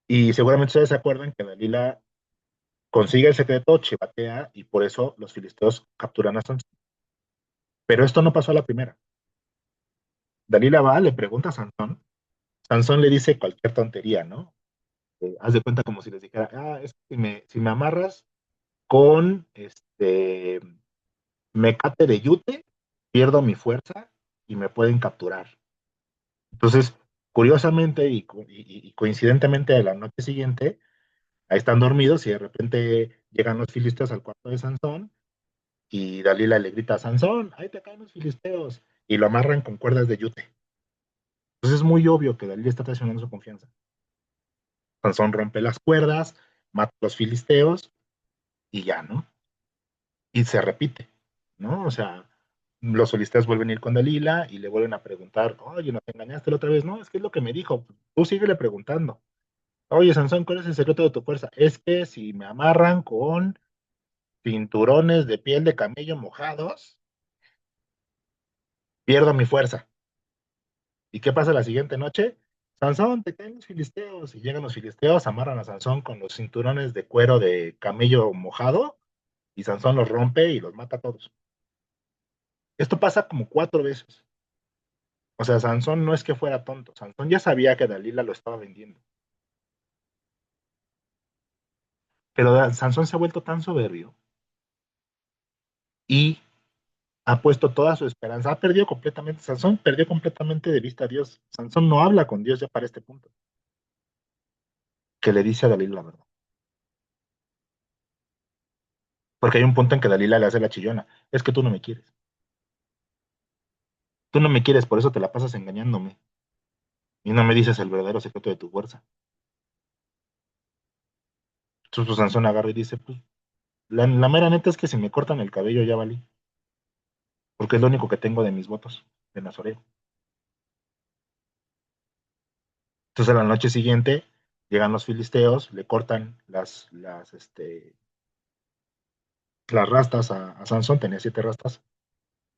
Y seguramente ustedes se acuerdan que Dalila consigue el secreto, chivatea, y por eso los filisteos capturan a Sansón. Pero esto no pasó a la primera. Dalila va, le pregunta a Sansón. Sansón le dice cualquier tontería, ¿no? Haz de cuenta como si les dijera, es que si me amarras con mecate de yute, pierdo mi fuerza y me pueden capturar. Entonces, curiosamente y coincidentemente, a la noche siguiente, ahí están dormidos y de repente llegan los filisteos al cuarto de Sansón y Dalila le grita a Sansón, ahí te caen los filisteos, y lo amarran con cuerdas de yute. Entonces es muy obvio que Dalila está traicionando su confianza. Sansón rompe las cuerdas, mata a los filisteos y ya, ¿no? Y se repite, ¿no? O sea, los filisteos vuelven a ir con Dalila y le vuelven a preguntar, oye, ¿nos engañaste la otra vez? No, es que es lo que me dijo. Tú síguele preguntando. Oye, Sansón, ¿cuál es el secreto de tu fuerza? Es que si me amarran con cinturones de piel de camello mojados, pierdo mi fuerza. ¿Y qué pasa la siguiente noche? Sansón, te caen los filisteos. Y llegan los filisteos, amarran a Sansón con los cinturones de cuero de camello mojado, y Sansón los rompe y los mata a todos. Esto pasa como 4 veces. O sea, Sansón no es que fuera tonto. Sansón ya sabía que Dalila lo estaba vendiendo. Pero Sansón se ha vuelto tan soberbio y ha puesto toda su esperanza. Ha perdido completamente. Sansón perdió completamente de vista a Dios. Sansón no habla con Dios ya para este punto. Que le dice a Dalila la verdad. Porque hay un punto en que Dalila le hace la chillona. Es que tú no me quieres. Tú no me quieres, por eso te la pasas engañándome. Y no me dices el verdadero secreto de tu fuerza. Entonces, pues, Sansón agarra y dice, pues, la mera neta es que si me cortan el cabello ya valí. Porque es lo único que tengo de mis votos de Nazareo. Entonces, a la noche siguiente llegan los filisteos, le cortan las rastas a Sansón, tenía 7 rastas,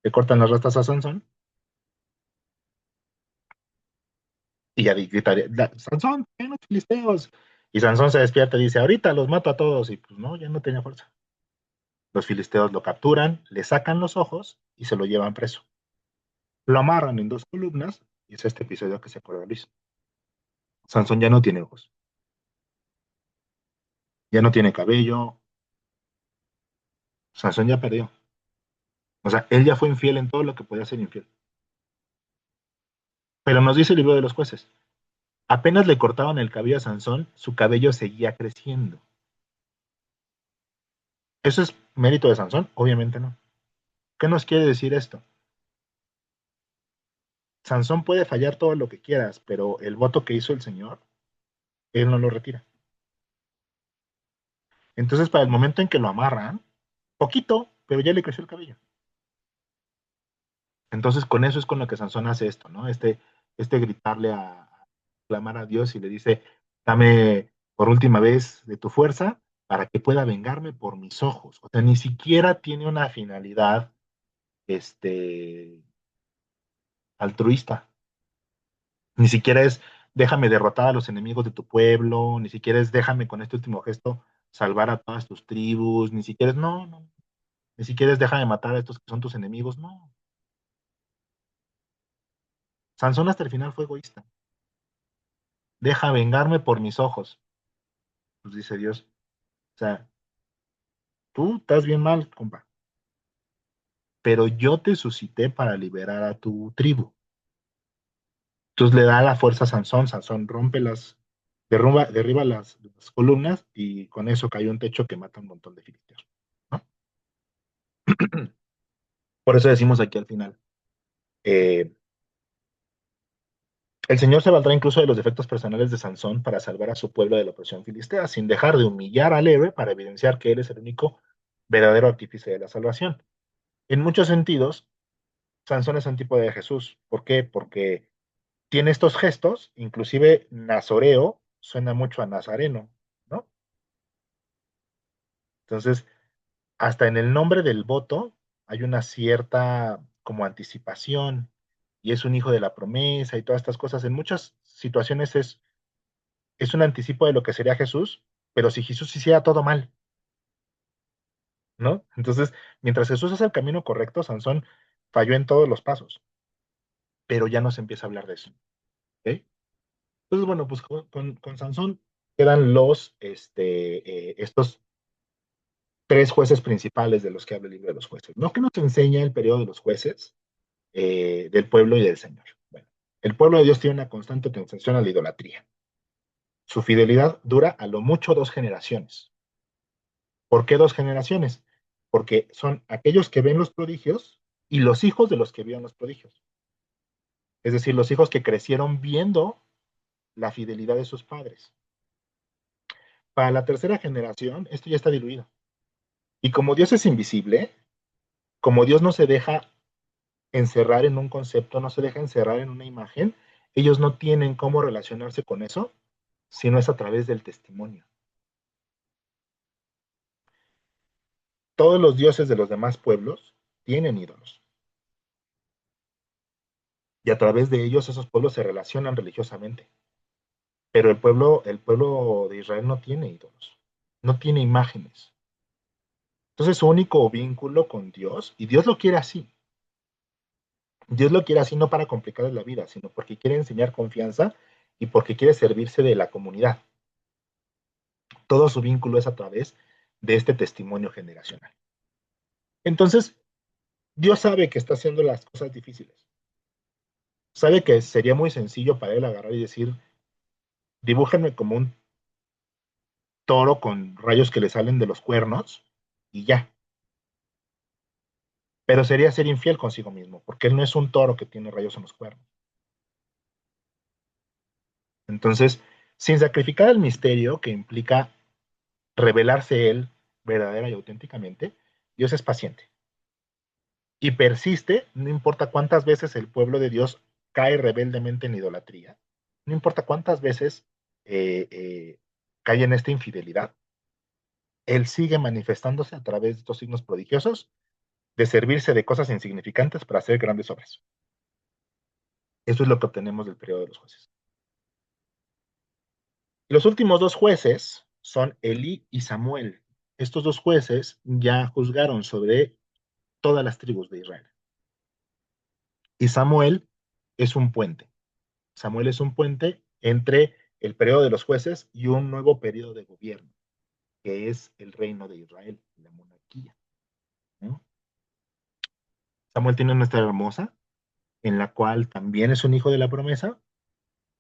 le cortan las rastas a Sansón y ya gritaría, Sansón, ven los filisteos. Y Sansón se despierta y dice, ahorita los mato a todos. Y pues no, ya no tenía fuerza. Los filisteos lo capturan, le sacan los ojos y se lo llevan preso. Lo amarran en 2 columnas y es este episodio que se acuerda Luis. Sansón ya no tiene ojos, ya no tiene cabello, Sansón ya perdió. O sea, él ya fue infiel en todo lo que podía ser infiel. Pero nos dice el libro de los jueces, apenas le cortaban el cabello a Sansón, su cabello seguía creciendo. ¿Eso es mérito de Sansón? Obviamente no. ¿Qué nos quiere decir esto? Sansón puede fallar todo lo que quieras, pero el voto que hizo el Señor, él no lo retira. Entonces, para el momento en que lo amarran, poquito, pero ya le creció el cabello. Entonces, con eso es con lo que Sansón hace esto, ¿no? Este gritarle a clamar a Dios y le dice, dame por última vez de tu fuerza para que pueda vengarme por mis ojos. O sea, ni siquiera tiene una finalidad, este, altruista. Ni siquiera es, déjame derrotar a los enemigos de tu pueblo, ni siquiera es, déjame con este último gesto salvar a todas tus tribus, ni siquiera es, no, no, ni siquiera es, déjame matar a estos que son tus enemigos, no. Sansón hasta el final fue egoísta. Deja vengarme por mis ojos, pues dice Dios. O sea, tú estás bien mal, compa, pero yo te suscité para liberar a tu tribu. Entonces le da la fuerza a Sansón, Sansón rompe derriba las columnas y con eso cayó un techo que mata a un montón de filisteos, ¿no? Por eso decimos aquí al final, eh, el Señor se valdrá incluso de los defectos personales de Sansón para salvar a su pueblo de la opresión filistea, sin dejar de humillar al héroe para evidenciar que él es el único verdadero artífice de la salvación. En muchos sentidos, Sansón es antípoda de Jesús. ¿Por qué? Porque tiene estos gestos, inclusive nazoreo suena mucho a nazareno, ¿no? Entonces, hasta en el nombre del voto hay una cierta como anticipación y es un hijo de la promesa y todas estas cosas. En muchas situaciones es un anticipo de lo que sería Jesús, pero si Jesús hiciera todo mal, ¿no? Entonces, mientras Jesús hace el camino correcto, Sansón falló en todos los pasos, pero ya no se empieza a hablar de eso, ¿ok? Entonces, bueno, pues con Sansón quedan estos 3 jueces principales de los que habla el libro de los jueces, ¿no? ¿Qué nos enseña el periodo de los jueces del pueblo y del Señor? Bueno, el pueblo de Dios tiene una constante tentación a la idolatría. Su fidelidad dura a lo mucho 2 generaciones. ¿Por qué 2 generaciones? Porque son aquellos que ven los prodigios y los hijos de los que vieron los prodigios. Es decir, los hijos que crecieron viendo la fidelidad de sus padres. Para la tercera generación, esto ya está diluido. Y como Dios es invisible, como Dios no se deja encerrar en un concepto, no se deja encerrar en una imagen, ellos no tienen cómo relacionarse con eso, sino es a través del testimonio. Todos los dioses de los demás pueblos tienen ídolos. Y a través de ellos esos pueblos se relacionan religiosamente. Pero el pueblo de Israel no tiene ídolos, no tiene imágenes. Entonces su único vínculo con Dios, y Dios lo quiere así, Dios lo quiere así no para complicarles la vida, sino porque quiere enseñar confianza y porque quiere servirse de la comunidad. Todo su vínculo es a través de este testimonio generacional. Entonces, Dios sabe que está haciendo las cosas difíciles. Sabe que sería muy sencillo para él agarrar y decir, dibújenme como un toro con rayos que le salen de los cuernos y ya. Pero sería ser infiel consigo mismo, porque él no es un toro que tiene rayos en los cuernos. Entonces, sin sacrificar el misterio que implica revelarse él verdadera y auténticamente, Dios es paciente y persiste, no importa cuántas veces el pueblo de Dios cae rebeldemente en idolatría, no importa cuántas veces cae en esta infidelidad, Él sigue manifestándose a través de estos signos prodigiosos, de servirse de cosas insignificantes para hacer grandes obras. Eso es lo que obtenemos del periodo de los jueces. Los últimos dos jueces son Elí y Samuel. Estos dos jueces ya juzgaron sobre todas las tribus de Israel. Y Samuel es un puente. Samuel es un puente entre el periodo de los jueces y un nuevo periodo de gobierno, que es el reino de Israel, la monarquía, ¿no? Samuel tiene una historia hermosa, en la cual también es un hijo de la promesa,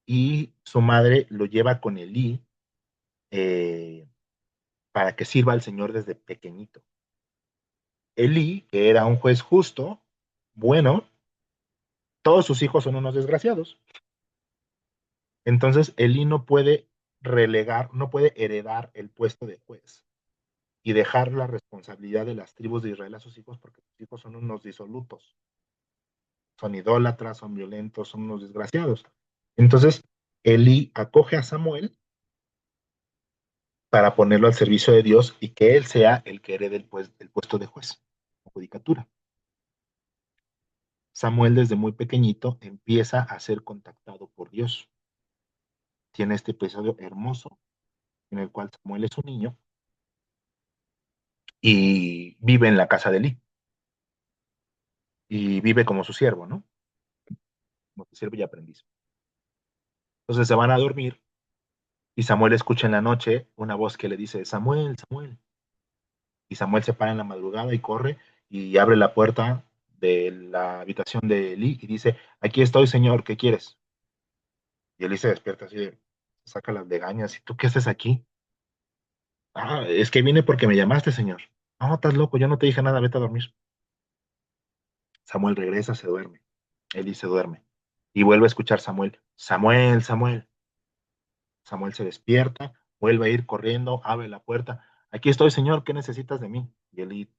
y su madre lo lleva con Elí eh, para que sirva al Señor desde pequeñito. Elí, que era un juez justo, bueno, todos sus hijos son unos desgraciados. Entonces, Elí no puede relegar, no puede heredar el puesto de juez y dejar la responsabilidad de las tribus de Israel a sus hijos, porque sus hijos son unos disolutos, son idólatras, son violentos, son unos desgraciados. Entonces, Elí acoge a Samuel para ponerlo al servicio de Dios y que él sea el que herede el puesto de juez, la judicatura. Samuel desde muy pequeñito empieza a ser contactado por Dios. Tiene este episodio hermoso en el cual Samuel es un niño y vive en la casa de Eli y vive como su siervo, ¿no? Como su siervo y aprendiz. Entonces se van a dormir y Samuel escucha en la noche una voz que le dice, Samuel, Samuel. Y Samuel se para en la madrugada y corre y abre la puerta de la habitación de Eli y dice, aquí estoy, Señor, ¿qué quieres? Y Eli se despierta así de, saca las legañas, ¿y tú qué haces aquí? Ah, es que vine porque me llamaste, Señor. No, estás loco, yo no te dije nada, vete a dormir. Samuel regresa, se duerme. Eli se duerme. Y vuelve a escuchar Samuel. Samuel, Samuel. Samuel se despierta, vuelve a ir corriendo, abre la puerta. Aquí estoy, Señor, ¿qué necesitas de mí? Y Eli,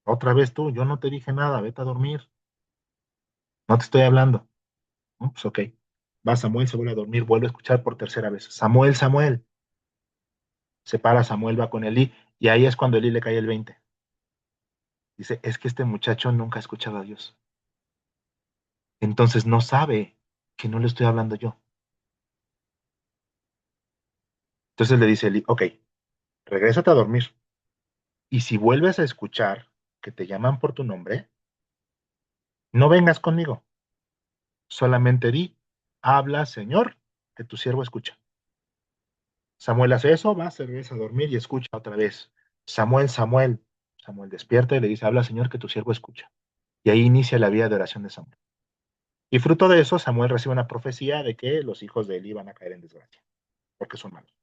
otra vez tú, yo no te dije nada, vete a dormir. No te estoy hablando. ¿No? Pues ok. Va Samuel, se vuelve a dormir, vuelve a escuchar por tercera vez. Samuel, Samuel. Se para Samuel, va con Eli, y ahí es cuando Eli le cae el 20. Dice, es que este muchacho nunca ha escuchado a Dios. Entonces no sabe que no le estoy hablando yo. Entonces le dice Eli, ok, regrésate a dormir. Y si vuelves a escuchar que te llaman por tu nombre, no vengas conmigo. Solamente di, habla, Señor, que tu siervo escucha. Samuel hace eso, va, se regresa a dormir y escucha otra vez. Samuel, Samuel. Samuel despierta y le dice, habla, Señor, que tu siervo escucha. Y ahí inicia la vida de oración de Samuel. Y fruto de eso, Samuel recibe una profecía de que los hijos de Eli van a caer en desgracia, porque son malos.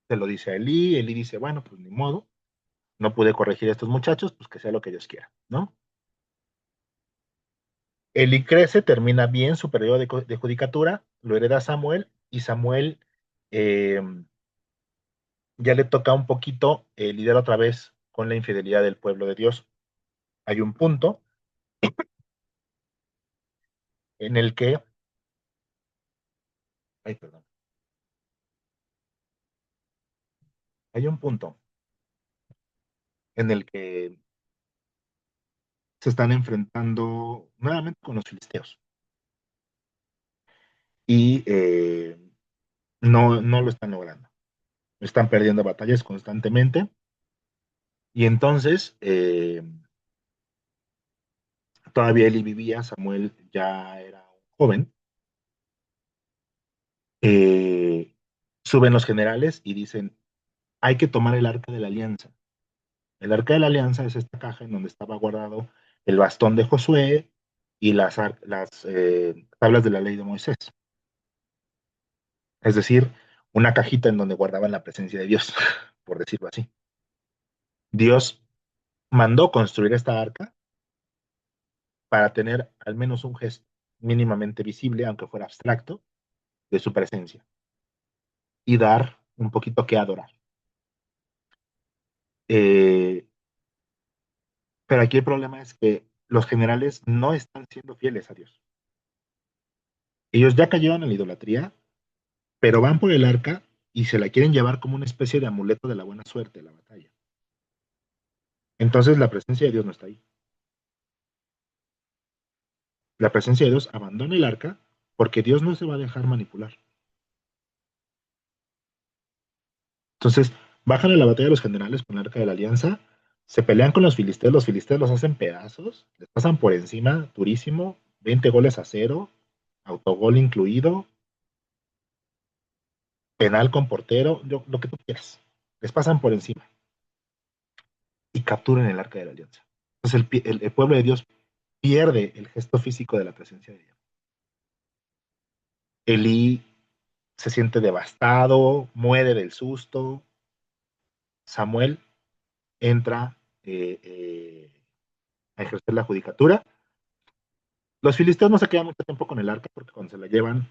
Se lo dice a Eli, Eli dice, bueno, pues ni modo, no pude corregir a estos muchachos, pues que sea lo que Dios quiera, ¿no? Eli crece, termina bien su periodo de judicatura, lo hereda Samuel, y Samuel eh, ya le toca un poquito lidiar otra vez con la infidelidad del pueblo de Dios. Hay un punto en el que, ay, perdón, hay un punto en el que se están enfrentando nuevamente con los filisteos y no lo están logrando. Están perdiendo batallas constantemente y entonces todavía Eli vivía, Samuel ya era un joven. eh, Suben los generales y dicen, hay que tomar el arca de la alianza. El arca de la alianza es esta caja en donde estaba guardado el bastón de Josué y las tablas de la ley de Moisés. Es decir, una cajita en donde guardaban la presencia de Dios, por decirlo así. Dios mandó construir esta arca para tener al menos un gesto mínimamente visible, aunque fuera abstracto, de su presencia y dar un poquito que adorar. Eh, pero aquí el problema es que los generales no están siendo fieles a Dios. Ellos ya cayeron en la idolatría, pero van por el arca y se la quieren llevar como una especie de amuleto de la buena suerte de la batalla. Entonces la presencia de Dios no está ahí. La presencia de Dios abandona el arca porque Dios no se va a dejar manipular. Entonces bajan a la batalla de los generales con el arca de la alianza, se pelean con los filisteos los hacen pedazos, les pasan por encima, durísimo, 20 goles a 0, autogol incluido, penal con portero, lo que tú quieras. Les pasan por encima y capturan el arca de la alianza. Entonces el pueblo de Dios pierde el gesto físico de la presencia de Dios. Elí se siente devastado, muere del susto. Samuel entra a ejercer la judicatura. Los filisteos no se quedan mucho tiempo con el arca porque cuando se la llevan,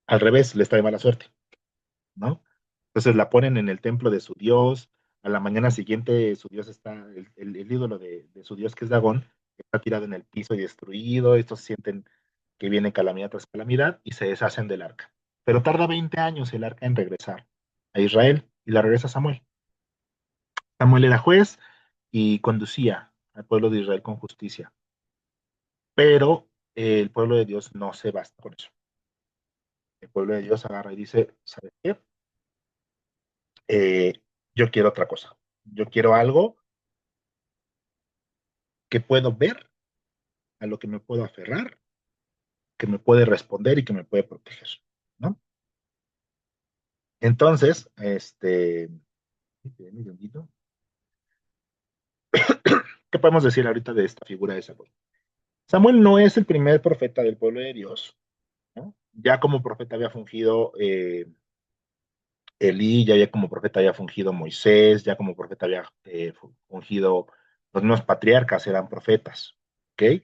al revés, les trae mala suerte, ¿no? Entonces la ponen en el templo de su dios. A la mañana siguiente, su dios está, el ídolo de su dios, que es Dagón, está tirado en el piso y destruido. Estos sienten que viene calamidad tras calamidad y se deshacen del arca. Pero tarda 20 años el arca en regresar a Israel y la regresa Samuel. Samuel era juez y conducía al pueblo de Israel con justicia. Pero el pueblo de Dios no se basta con eso. El pueblo de Dios agarra y dice, ¿sabes qué? Eh, yo quiero otra cosa. Yo quiero algo que puedo ver, a lo que me puedo aferrar, que me puede responder y que me puede proteger, ¿no? Entonces, ¿qué podemos decir ahorita de esta figura de Samuel? Samuel no es el primer profeta del pueblo de Dios, ¿no? Ya como profeta había fungido Elí, ya como profeta había fungido Moisés, ya como profeta había fungido los mismos patriarcas, eran profetas, ¿ok?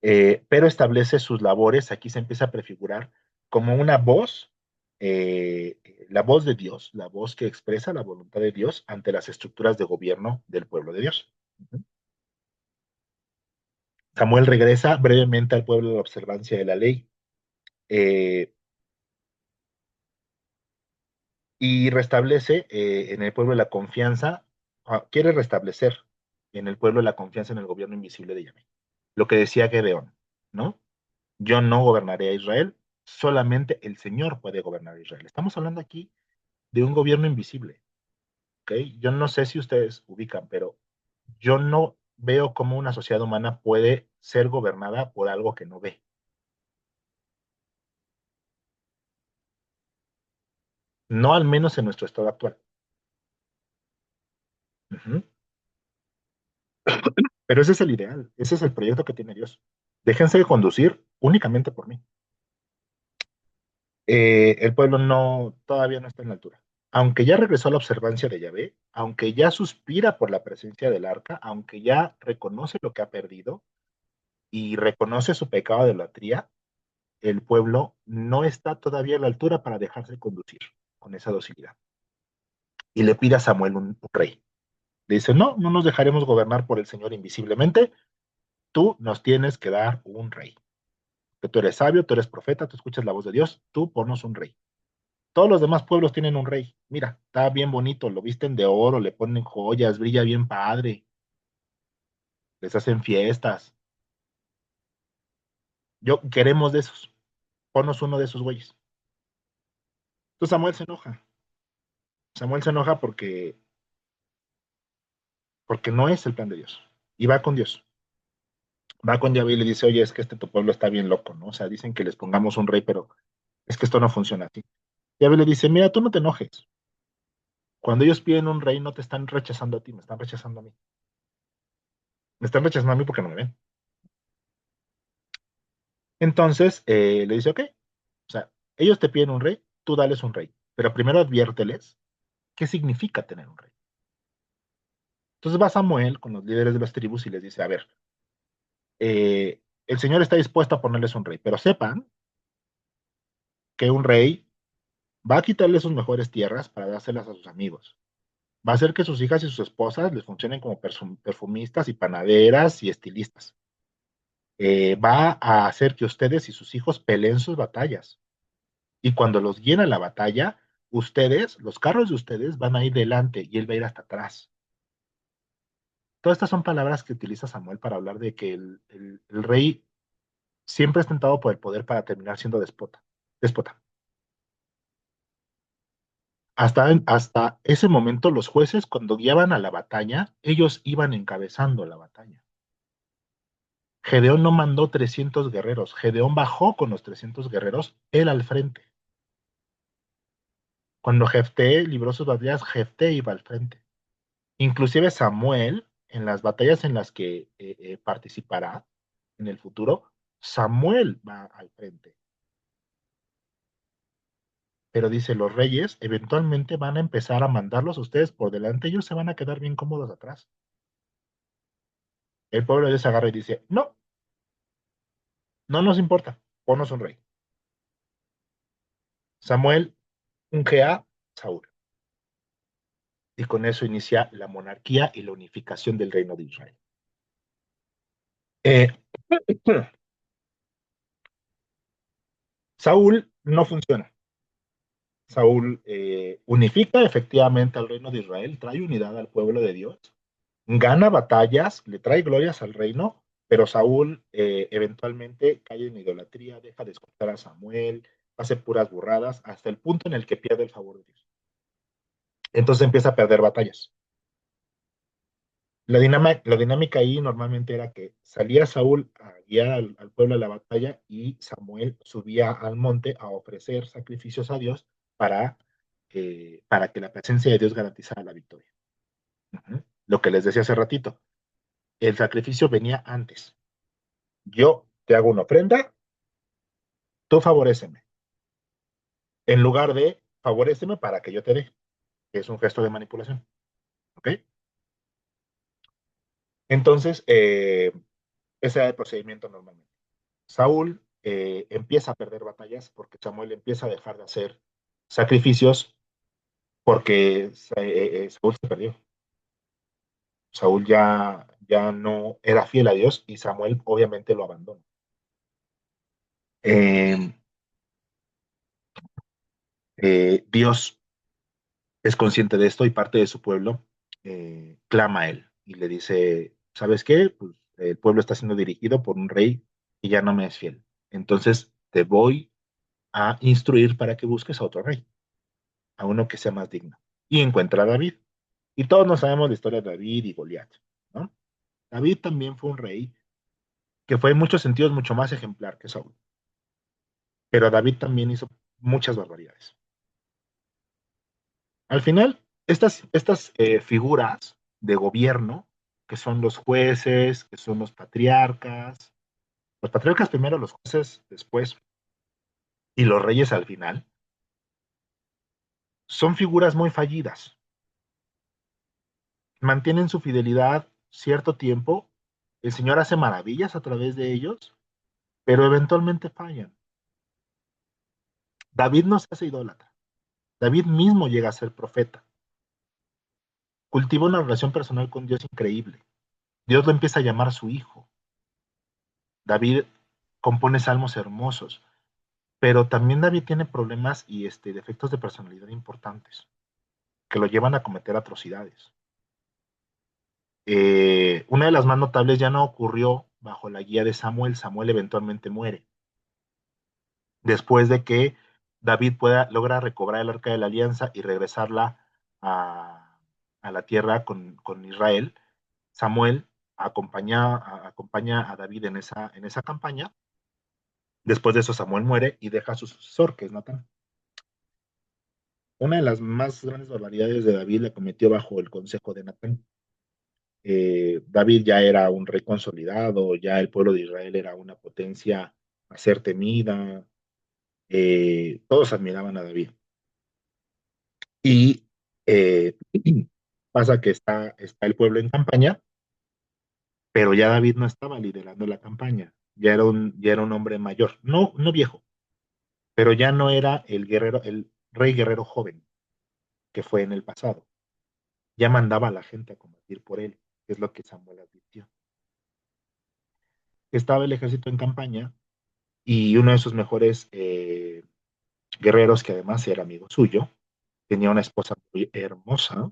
Pero establece sus labores, aquí se empieza a prefigurar como una voz, la voz de Dios, la voz que expresa la voluntad de Dios ante las estructuras de gobierno del pueblo de Dios. Samuel regresa brevemente al pueblo de la observancia de la ley eh, y restablece en el pueblo la confianza, quiere restablecer en el pueblo la confianza en el gobierno invisible de Yahvé. Lo que decía Gedeón, ¿no? Yo no gobernaré a Israel, solamente el Señor puede gobernar a Israel. Estamos hablando aquí de un gobierno invisible, ¿ok? Yo no sé si ustedes ubican, pero yo no veo cómo una sociedad humana puede ser gobernada por algo que no ve. No al menos en nuestro estado actual. Ujú. Pero ese es el ideal, ese es el proyecto que tiene Dios. Déjense de conducir únicamente por mí. El pueblo todavía no está en la altura. Aunque ya regresó a la observancia de Yahvé, aunque ya suspira por la presencia del arca, aunque ya reconoce lo que ha perdido y reconoce su pecado de idolatría, el pueblo no está todavía a la altura para dejarse conducir con esa docilidad. Y le pide a Samuel un rey. Le dice, no, no nos dejaremos gobernar por el Señor invisiblemente, tú nos tienes que dar un rey. Que tú eres sabio, tú eres profeta, tú escuchas la voz de Dios, tú ponos un rey. Todos los demás pueblos tienen un rey. Mira, está bien bonito, lo visten de oro, le ponen joyas, brilla bien padre, les hacen fiestas. Yo queremos de esos. Ponos uno de esos güeyes. Entonces Samuel se enoja. Samuel se enoja porque no es el plan de Dios. Y va con Dios. Va con Dios y le dice, oye, es que tu pueblo está bien loco, ¿no? O sea, dicen que les pongamos un rey, pero es que esto no funciona así. Yahvé le dice, mira, tú no te enojes. Cuando ellos piden un rey, no te están rechazando a ti, me están rechazando a mí. Me están rechazando a mí porque no me ven. Entonces le dice, ok, o sea, ellos te piden un rey, tú dales un rey, pero primero adviérteles qué significa tener un rey. Entonces va Samuel con los líderes de las tribus y les dice, a ver, el Señor está dispuesto a ponerles un rey, pero sepan que un rey va a quitarle sus mejores tierras para dárselas a sus amigos. Va a hacer que sus hijas y sus esposas les funcionen como perfumistas y panaderas y estilistas. Va a hacer que ustedes y sus hijos peleen sus batallas. Y cuando los guíen a la batalla, ustedes, los carros de ustedes van a ir delante y él va a ir hasta atrás. Todas estas son palabras que utiliza Samuel para hablar de que el rey siempre es tentado por el poder para terminar siendo déspota. Hasta ese momento, los jueces, cuando guiaban a la batalla, ellos iban encabezando la batalla. Gedeón no mandó 300 guerreros, Gedeón bajó con los 300 guerreros, él al frente. Cuando Jefté libró sus batallas, Jefté iba al frente. Inclusive Samuel, en las batallas en las que participará en el futuro, Samuel va al frente. Pero dice, los reyes eventualmente van a empezar a mandarlos a ustedes por delante, ellos se van a quedar bien cómodos atrás. El pueblo de Dios agarra y dice, no, no nos importa, ponnos un rey. Samuel unge a Saúl. Y con eso inicia la monarquía y la unificación del reino de Israel. Eh, Saúl no funciona. Saúl unifica efectivamente al reino de Israel, trae unidad al pueblo de Dios, gana batallas, le trae glorias al reino, pero Saúl eventualmente cae en idolatría, deja de escuchar a Samuel, hace puras burradas, hasta el punto en el que pierde el favor de Dios. Entonces empieza a perder batallas. La dinámica ahí normalmente era que salía Saúl a guiar al pueblo a la batalla y Samuel subía al monte a ofrecer sacrificios a Dios para que la presencia de Dios garantizara la victoria. Lo que les decía hace ratito, el sacrificio venía antes. Yo te hago una ofrenda, tú favoréceme. En lugar de favoréceme para que yo te dé, que es un gesto de manipulación. ¿Ok? Entonces, ese era el procedimiento normalmente. Saúl empieza a perder batallas porque Samuel empieza a dejar de hacer sacrificios porque Saúl se perdió. Saúl ya no era fiel a Dios y Samuel obviamente lo abandona. Eh, Dios es consciente de esto y parte de su pueblo clama a él y le dice, ¿sabes qué? Pues el pueblo está siendo dirigido por un rey y ya no me es fiel. Entonces te voy a instruir para que busques a otro rey, a uno que sea más digno. Y encuentra a David. Y todos nos sabemos la historia de David y Goliat, ¿no? David también fue un rey que fue en muchos sentidos mucho más ejemplar que Saúl. Pero David también hizo muchas barbaridades. Al final, estas figuras de gobierno, que son los jueces, que son los patriarcas primero, los jueces después, y los reyes al final, son figuras muy fallidas. Mantienen su fidelidad cierto tiempo, el Señor hace maravillas a través de ellos, pero eventualmente fallan. David no se hace idólatra. David mismo llega a ser profeta. Cultiva una relación personal con Dios increíble. Dios lo empieza a llamar su hijo. David compone salmos hermosos, pero también David tiene problemas y defectos de personalidad importantes que lo llevan a cometer atrocidades. Una de las más notables ya no ocurrió bajo la guía de Samuel. Samuel eventualmente muere. Después de que David logra recobrar el arca de la alianza y regresarla a la tierra con Israel, Samuel acompaña a David en esa campaña. Después de eso, Samuel muere y deja a su sucesor, que es Natán. Una de las más grandes barbaridades de David la cometió bajo el consejo de Natán. David ya era un rey consolidado, ya el pueblo de Israel era una potencia a ser temida, todos admiraban a David. Y eh, pasa que está el pueblo en campaña, pero ya David no estaba liderando la campaña, ya era un hombre mayor, no viejo, pero ya no era el rey guerrero joven que fue en el pasado. Ya mandaba a la gente a combatir por él, que es lo que Samuel advirtió. Estaba el ejército en campaña y uno de sus mejores guerreros, que además era amigo suyo, tenía una esposa muy hermosa.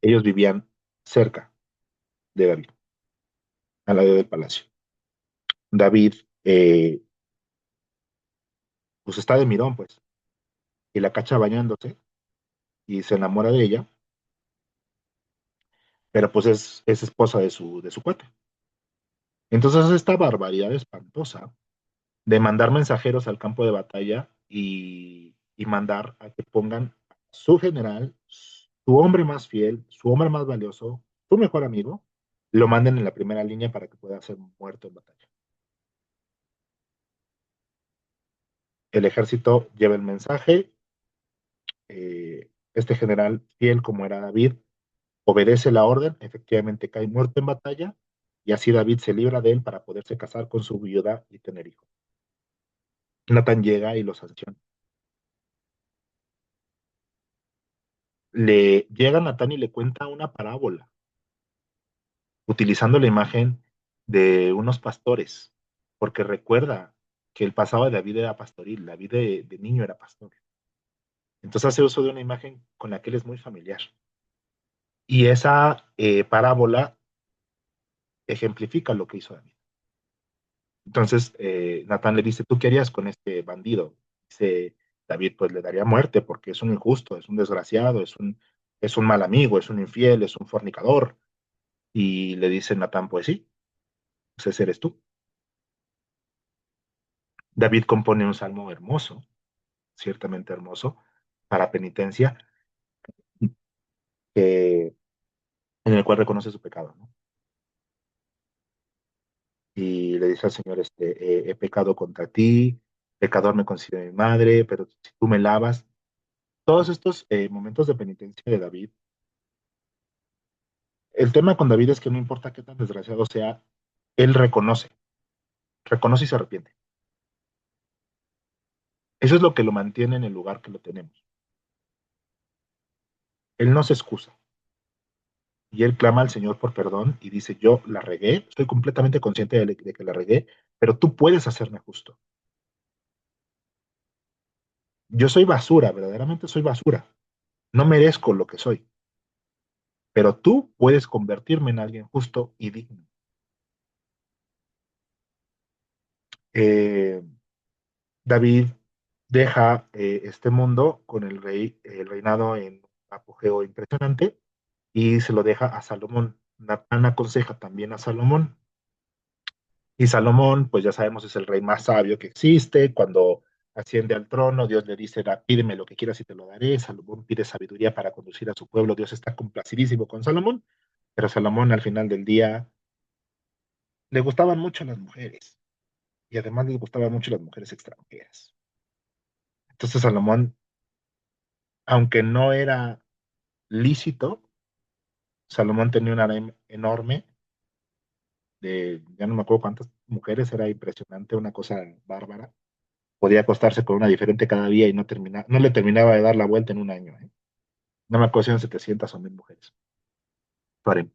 Ellos vivían cerca de David, al lado del palacio. David, pues está de mirón, pues, y la cacha bañándose y se enamora de ella, pero pues es esposa de su cuate. Entonces esta barbaridad espantosa de mandar mensajeros al campo de batalla y mandar a que pongan su general, su hombre más fiel, su hombre más valioso, su mejor amigo, lo manden en la primera línea para que pueda ser muerto en batalla. El ejército lleva el mensaje, este general fiel como era David, obedece la orden, efectivamente cae muerto en batalla, y así David se libra de él para poderse casar con su viuda y tener hijos. Natán llega y lo sanciona. Le llega Natán y le cuenta una parábola, utilizando la imagen de unos pastores, porque recuerda que el pasado de David era pastoril, David de niño era pastor. Entonces hace uso de una imagen con la que él es muy familiar. Y esa parábola ejemplifica lo que hizo David. Entonces Natán le dice, ¿tú qué harías con este bandido? Dice David, pues le daría muerte porque es un injusto, es un desgraciado, es un mal amigo, es un infiel, es un fornicador. Y le dice Natán, pues sí, pues ese eres tú. David compone un salmo hermoso, ciertamente hermoso, para penitencia, en el cual reconoce su pecado, ¿no? Y le dice al Señor, he pecado contra ti, pecador me considero mi madre, pero si tú me lavas. Todos estos momentos de penitencia de David, el tema con David es que no importa qué tan desgraciado sea, él reconoce y se arrepiente. Eso es lo que lo mantiene en el lugar que lo tenemos. Él no se excusa y él clama al Señor por perdón y dice, yo la regué, estoy completamente consciente de que la regué, pero tú puedes hacerme justo. Yo soy basura, verdaderamente soy basura. No merezco lo que soy, pero tú puedes convertirme en alguien justo y digno. Eh, David deja este mundo con el reinado en apogeo impresionante y se lo deja a Salomón. Natán aconseja también a Salomón. Y Salomón, pues ya sabemos, es el rey más sabio que existe. Cuando asciende al trono, Dios le dice, pídeme lo que quieras y te lo daré. Salomón pide sabiduría para conducir a su pueblo. Dios está complacidísimo con Salomón, pero Salomón al final del día le gustaban mucho las mujeres y además le gustaban mucho las mujeres extranjeras. Entonces Salomón, aunque no era lícito, Salomón tenía una harem enorme ya no me acuerdo cuántas mujeres, era impresionante, una cosa bárbara. Podía acostarse con una diferente cada día y no le terminaba de dar la vuelta en un año, ¿eh? No me acuerdo si eran 700 o 1000 mujeres. Harem.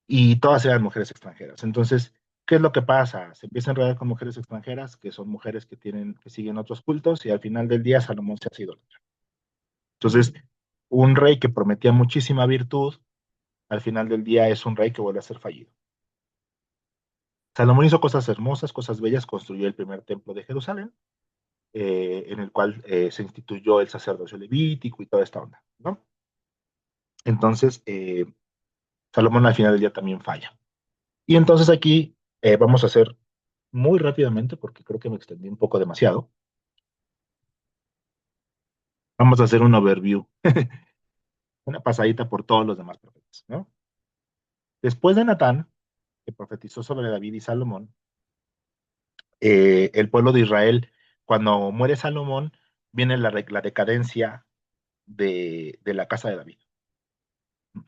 Y todas eran mujeres extranjeras. Entonces, ¿qué es lo que pasa? Se empieza a enredar con mujeres extranjeras, que son mujeres que siguen otros cultos, y al final del día Salomón se hace idólatra. Entonces, un rey que prometía muchísima virtud, al final del día es un rey que vuelve a ser fallido. Salomón hizo cosas hermosas, cosas bellas, construyó el primer templo de Jerusalén, en el cual se instituyó el sacerdocio levítico y toda esta onda, ¿no? Entonces, Salomón al final del día también falla. Y entonces aquí vamos a hacer muy rápidamente, porque creo que me extendí un poco demasiado, vamos a hacer un overview, una pasadita por todos los demás profetas, ¿no? Después de Natán, que profetizó sobre David y Salomón, el pueblo de Israel, cuando muere Salomón, viene la decadencia de la casa de David.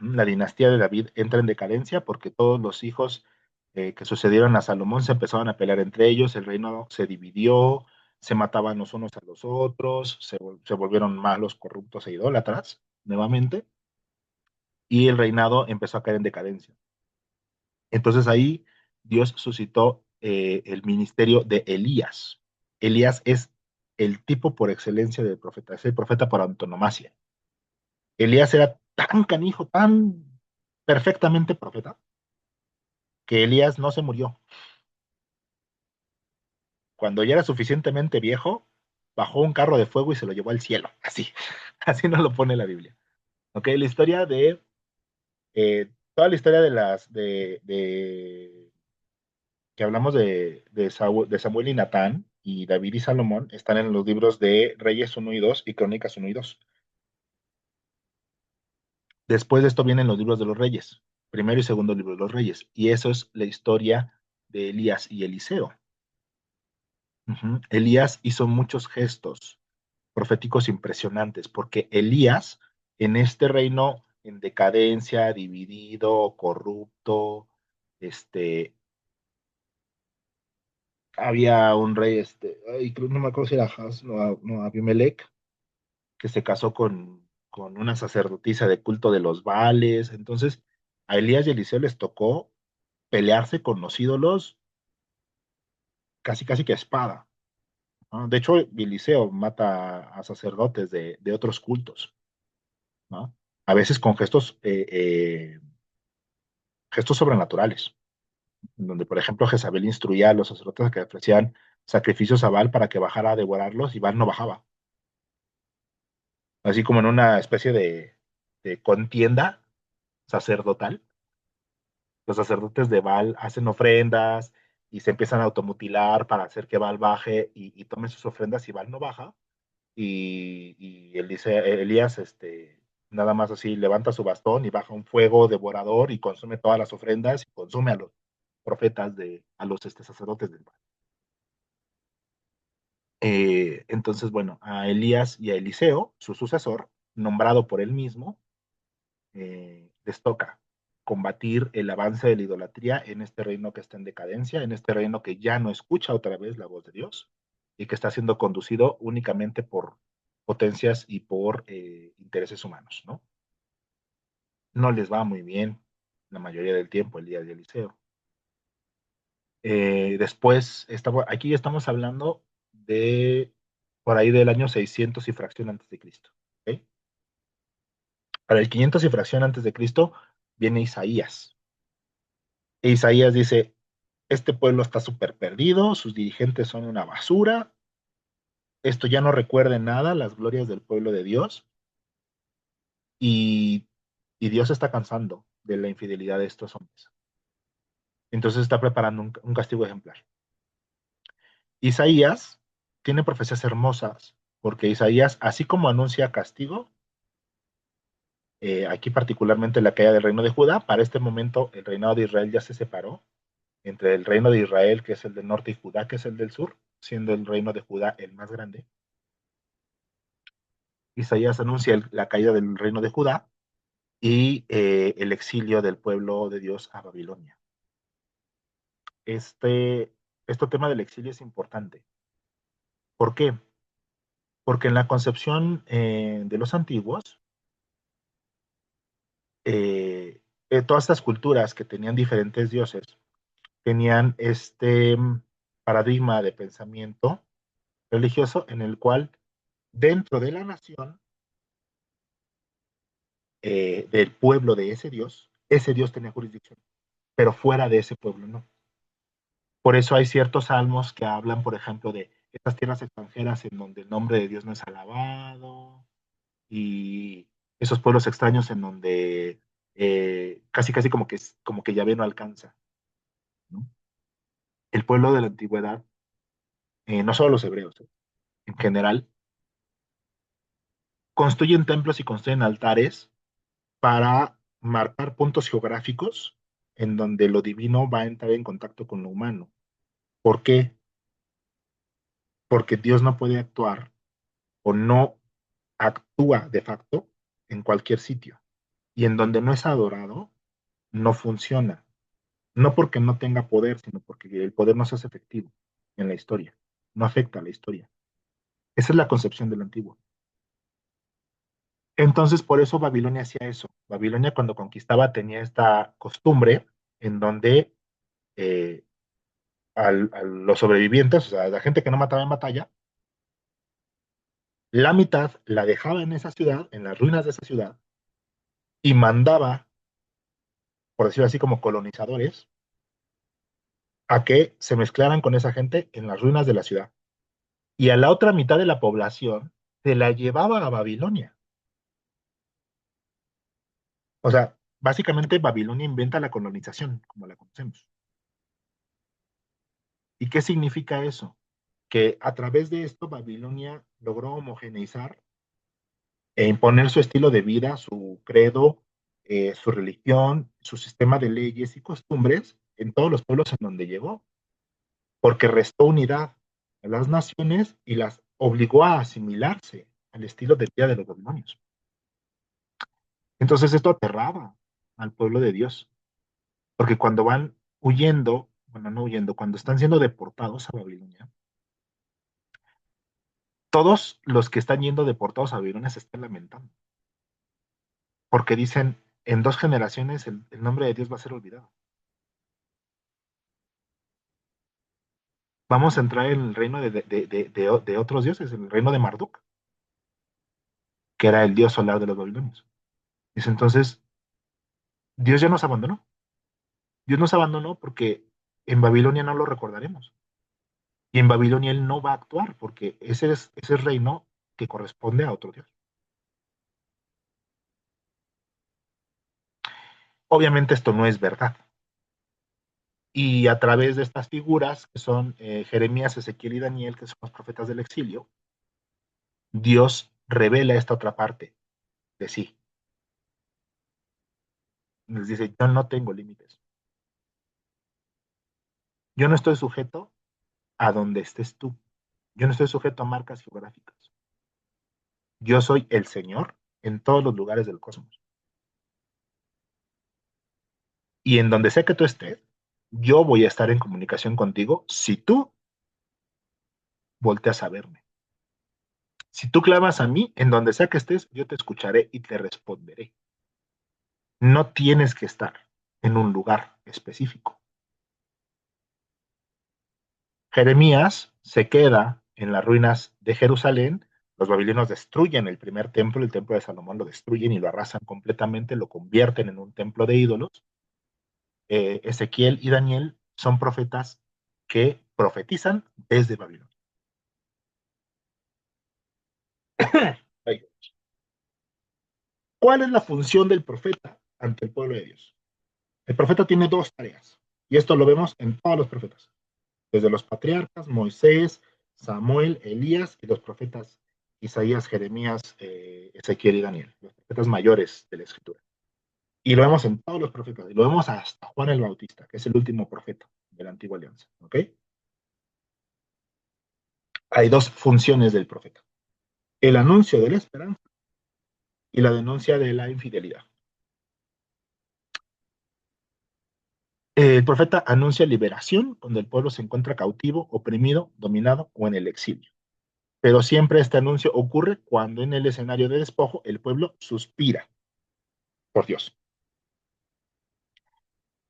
La dinastía de David entra en decadencia porque todos los hijos que sucedieron a Salomón se empezaron a pelear entre ellos, el reino se dividió, se mataban los unos a los otros, se volvieron malos, corruptos e idólatras nuevamente, y el reinado empezó a caer en decadencia. Entonces ahí Dios suscitó el ministerio de Elías. Elías es el tipo por excelencia del profeta, es el profeta por antonomasia. Elías era tan canijo, tan perfectamente profeta, que Elías no se murió. Cuando ya era suficientemente viejo, bajó un carro de fuego y se lo llevó al cielo. Así, así nos lo pone la Biblia. Ok, la historia de, toda la historia de que hablamos de Samuel y Natán y David y Salomón están en los libros de Reyes 1 y 2 y Crónicas 1 y 2. Después de esto vienen los libros de los reyes, primero y segundo libro de los reyes, y eso es la historia de Elías y Eliseo. Elías hizo muchos gestos proféticos impresionantes, porque Elías, en este reino en decadencia, dividido, corrupto, este, había un rey, ay, no me acuerdo si era Ahaz, no, no, Abimelech, que se casó con una sacerdotisa de culto de los Baales. Entonces, a Elías y Eliseo les tocó pelearse con los ídolos casi casi que a espada, ¿no? De hecho, Eliseo mata a sacerdotes de otros cultos, ¿no? A veces con gestos sobrenaturales, donde, por ejemplo, Jezabel instruía a los sacerdotes a que ofrecían sacrificios a Baal para que bajara a devorarlos y Baal no bajaba. Así como en una especie de contienda sacerdotal, los sacerdotes de Baal hacen ofrendas y se empiezan a automutilar para hacer que Baal baje y tome sus ofrendas y Baal no baja. Y Elías, nada más así levanta su bastón y baja un fuego devorador y consume todas las ofrendas y consume a los profetas, a los sacerdotes del Baal. Entonces, bueno, a Elías y a Eliseo, su sucesor, nombrado por él mismo, les toca combatir el avance de la idolatría en este reino que está en decadencia, en este reino que ya no escucha otra vez la voz de Dios y que está siendo conducido únicamente por potencias y por intereses humanos, ¿no? No les va muy bien la mayoría del tiempo el día de Eliseo. Después, aquí ya estamos hablando de por ahí del año 600 y fracción antes de Cristo. ¿Ok? Para el 500 y fracción antes de Cristo viene Isaías. E Isaías dice, este pueblo está súper perdido, sus dirigentes son una basura, esto ya no recuerda en nada las glorias del pueblo de Dios y, y Dios está cansando de la infidelidad de estos hombres. Entonces está preparando un castigo ejemplar. Isaías tiene profecías hermosas, porque Isaías, así como anuncia castigo, aquí particularmente la caída del reino de Judá, para este momento el reinado de Israel ya se separó entre el reino de Israel, que es el del norte, y Judá, que es el del sur, siendo el reino de Judá el más grande. Isaías anuncia la caída del reino de Judá y el exilio del pueblo de Dios a Babilonia. Este tema del exilio es importante. ¿Por qué? Porque en la concepción de los antiguos, todas estas culturas que tenían diferentes dioses tenían este paradigma de pensamiento religioso en el cual dentro de la nación, del pueblo de ese Dios tenía jurisdicción, pero fuera de ese pueblo no. Por eso hay ciertos salmos que hablan, por ejemplo, de estas tierras extranjeras en donde el nombre de Dios no es alabado y esos pueblos extraños en donde casi casi como que Yahvé no alcanza, ¿no? El pueblo de la antigüedad, no solo los hebreos, en general, construyen templos y construyen altares para marcar puntos geográficos en donde lo divino va a entrar en contacto con lo humano. ¿Por qué? Porque Dios no puede actuar o no actúa de facto en cualquier sitio. Y en donde no es adorado, no funciona. No porque no tenga poder, sino porque el poder no se hace efectivo en la historia. No afecta a la historia. Esa es la concepción del antiguo. Entonces, por eso Babilonia hacía eso. Babilonia cuando conquistaba tenía esta costumbre en donde eh, a los sobrevivientes, o sea, a la gente que no mataba en batalla, la mitad la dejaba en esa ciudad, en las ruinas de esa ciudad, y mandaba, por decirlo así, como colonizadores, a que se mezclaran con esa gente en las ruinas de la ciudad. Y a la otra mitad de la población se la llevaba a Babilonia. O sea, básicamente Babilonia inventa la colonización, como la conocemos. ¿Y qué significa eso? Que a través de esto Babilonia logró homogeneizar e imponer su estilo de vida, su credo, su religión, su sistema de leyes y costumbres en todos los pueblos en donde llegó, porque restó unidad a las naciones y las obligó a asimilarse al estilo de vida de los babilonios. Entonces esto aterraba al pueblo de Dios, porque cuando van huyendo, bueno, no huyendo, cuando están siendo deportados a Babilonia, todos los que están yendo deportados a Babilonia se están lamentando, porque dicen, en 2 generaciones el nombre de Dios va a ser olvidado. Vamos a entrar en el reino de otros dioses, en el reino de Marduk, que era el dios solar de los babilonios. Dice entonces, Dios ya nos abandonó. Dios nos abandonó porque en Babilonia no lo recordaremos. Y en Babilonia él no va a actuar porque ese es reino que corresponde a otro dios. Obviamente esto no es verdad. Y a través de estas figuras, que son Jeremías, Ezequiel y Daniel, que son los profetas del exilio, Dios revela esta otra parte de sí. Les dice, yo no tengo límites. Yo no estoy sujeto a donde estés tú. Yo no estoy sujeto a marcas geográficas. Yo soy el Señor en todos los lugares del cosmos. Y en donde sea que tú estés, yo voy a estar en comunicación contigo si tú volteas a verme. Si tú clamas a mí, en donde sea que estés, yo te escucharé y te responderé. No tienes que estar en un lugar específico. Jeremías se queda en las ruinas de Jerusalén. Los babilonios destruyen el primer templo, el templo de Salomón lo destruyen y lo arrasan completamente, lo convierten en un templo de ídolos. Ezequiel y Daniel son profetas que profetizan desde Babilonia. ¿Cuál es la función del profeta ante el pueblo de Dios? El profeta tiene 2 tareas, y esto lo vemos en todos los profetas, desde los patriarcas, Moisés, Samuel, Elías y los profetas Isaías, Jeremías, Ezequiel y Daniel, los profetas mayores de la escritura. Y lo vemos en todos los profetas, y lo vemos hasta Juan el Bautista, que es el último profeta de la antigua alianza. ¿Ok? Hay 2 funciones del profeta: el anuncio de la esperanza y la denuncia de la infidelidad. El profeta anuncia liberación cuando el pueblo se encuentra cautivo, oprimido, dominado o en el exilio. Pero siempre este anuncio ocurre cuando en el escenario de despojo el pueblo suspira por Dios.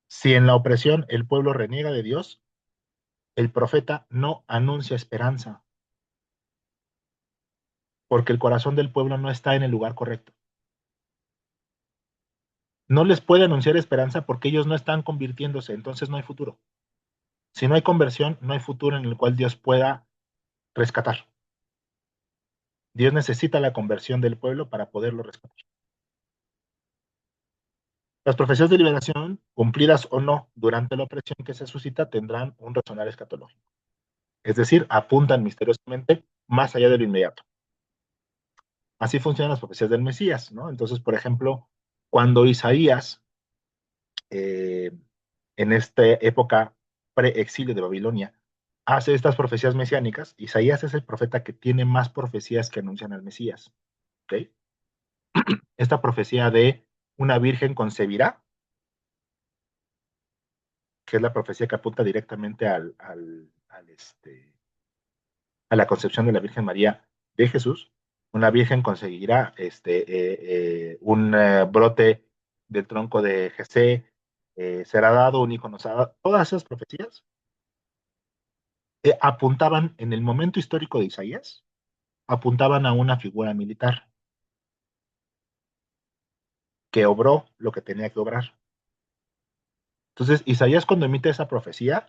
Si en la opresión el pueblo reniega de Dios, el profeta no anuncia esperanza, porque el corazón del pueblo no está en el lugar correcto. No les puede anunciar esperanza porque ellos no están convirtiéndose, entonces no hay futuro. Si no hay conversión, no hay futuro en el cual Dios pueda rescatar. Dios necesita la conversión del pueblo para poderlo rescatar. Las profecías de liberación, cumplidas o no durante la opresión que se suscita, tendrán un resonar escatológico. Es decir, apuntan misteriosamente más allá de lo inmediato. Así funcionan las profecías del Mesías, ¿no? Entonces, por ejemplo, cuando Isaías, eh, en esta época pre-exilio de Babilonia, hace estas profecías mesiánicas, Isaías es el profeta que tiene más profecías que anuncian al Mesías. ¿Ok? Esta profecía de una virgen concebirá, que es la profecía que apunta directamente a la concepción de la Virgen María de Jesús. Una virgen conseguirá un brote del tronco de Jesé, será dado un hijo, nos ha dado. Todas esas profecías apuntaban en el momento histórico de Isaías, apuntaban a una figura militar que obró lo que tenía que obrar. Entonces, Isaías cuando emite esa profecía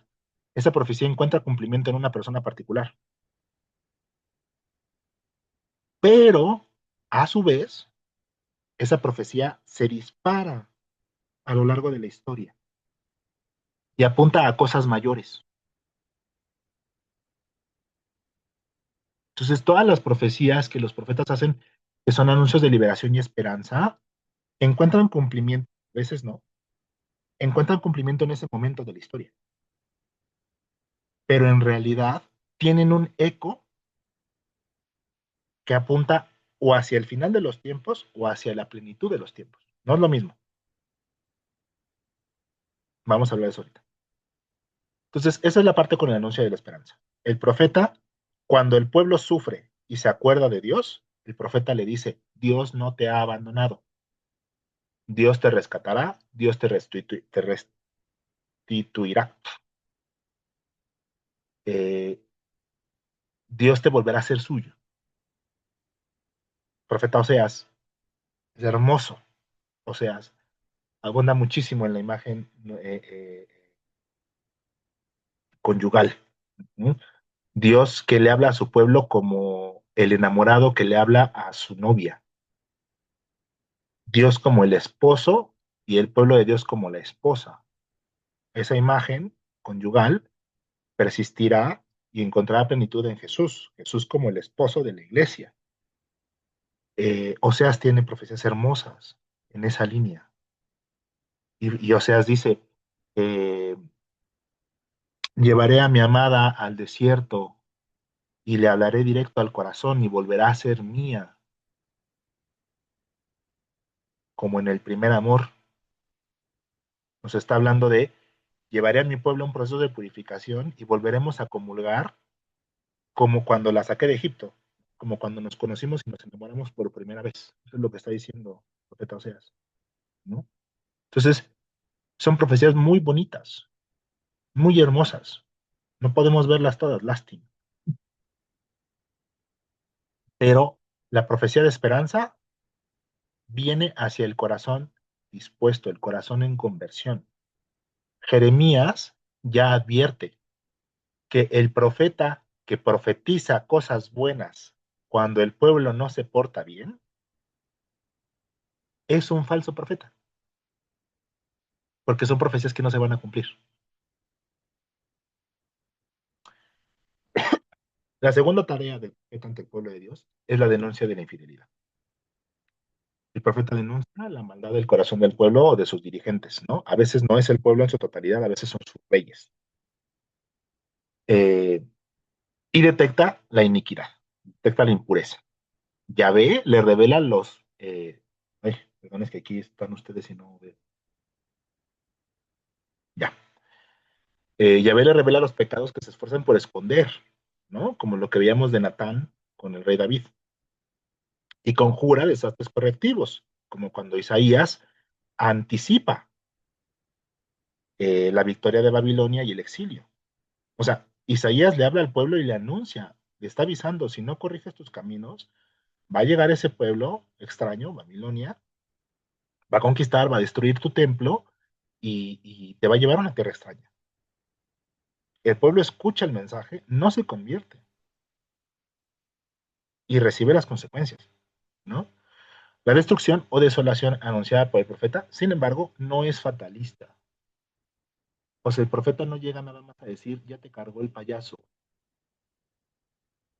encuentra cumplimiento en una persona particular. Pero, a su vez, esa profecía se dispara a lo largo de la historia y apunta a cosas mayores. Entonces, todas las profecías que los profetas hacen, que son anuncios de liberación y esperanza, encuentran cumplimiento, a veces no, encuentran cumplimiento en ese momento de la historia, pero en realidad tienen un eco que apunta o hacia el final de los tiempos o hacia la plenitud de los tiempos. No es lo mismo. Vamos a hablar de eso ahorita. Entonces, esa es la parte con el anuncio de la esperanza. El profeta, cuando el pueblo sufre y se acuerda de Dios, el profeta le dice, Dios no te ha abandonado. Dios te rescatará, Dios te restituirá. Dios te volverá a ser suyo. Profeta Oseas es hermoso. Oseas abunda muchísimo en la imagen conyugal. ¿Mm? Dios que le habla a su pueblo como el enamorado que le habla a su novia. Dios como el esposo y el pueblo de Dios como la esposa. Esa imagen conyugal persistirá y encontrará plenitud en Jesús. Jesús como el esposo de la iglesia. Oseas tiene profecías hermosas en esa línea. Y Oseas dice, eh, llevaré a mi amada al desierto y le hablaré directo al corazón y volverá a ser mía, como en el primer amor. Nos está hablando de, llevaré a mi pueblo a un proceso de purificación y volveremos a comulgar como cuando la saqué de Egipto, como cuando nos conocimos y nos enamoramos por primera vez. Eso es lo que está diciendo el profeta Oseas, ¿no? Entonces, son profecías muy bonitas, muy hermosas. No podemos verlas todas, lástima. Pero la profecía de esperanza viene hacia el corazón dispuesto, el corazón en conversión. Jeremías ya advierte que el profeta que profetiza cosas buenas cuando el pueblo no se porta bien es un falso profeta, porque son profecías que no se van a cumplir. La segunda tarea del profeta ante el pueblo de Dios es la denuncia de la infidelidad. El profeta denuncia la maldad del corazón del pueblo o de sus dirigentes, ¿no? A veces no es el pueblo en su totalidad, a veces son sus reyes. Eh, y detecta la iniquidad, detecta la impureza. Yahvé le revela los... ay, perdón, es que aquí están ustedes y no veo. Ya. Yahvé le revela los pecados que se esfuerzan por esconder, ¿no? Como lo que veíamos de Natán con el rey David. Y conjura desastres correctivos, como cuando Isaías anticipa la victoria de Babilonia y el exilio. O sea, Isaías le habla al pueblo y le anuncia, le está avisando, si no corriges tus caminos, va a llegar ese pueblo extraño, Babilonia, va a conquistar, va a destruir tu templo y te va a llevar a una tierra extraña. El pueblo escucha el mensaje, no se convierte y recibe las consecuencias, ¿no? La destrucción o desolación anunciada por el profeta, sin embargo, no es fatalista. O sea, el profeta no llega nada más a decir, ya te cargó el payaso,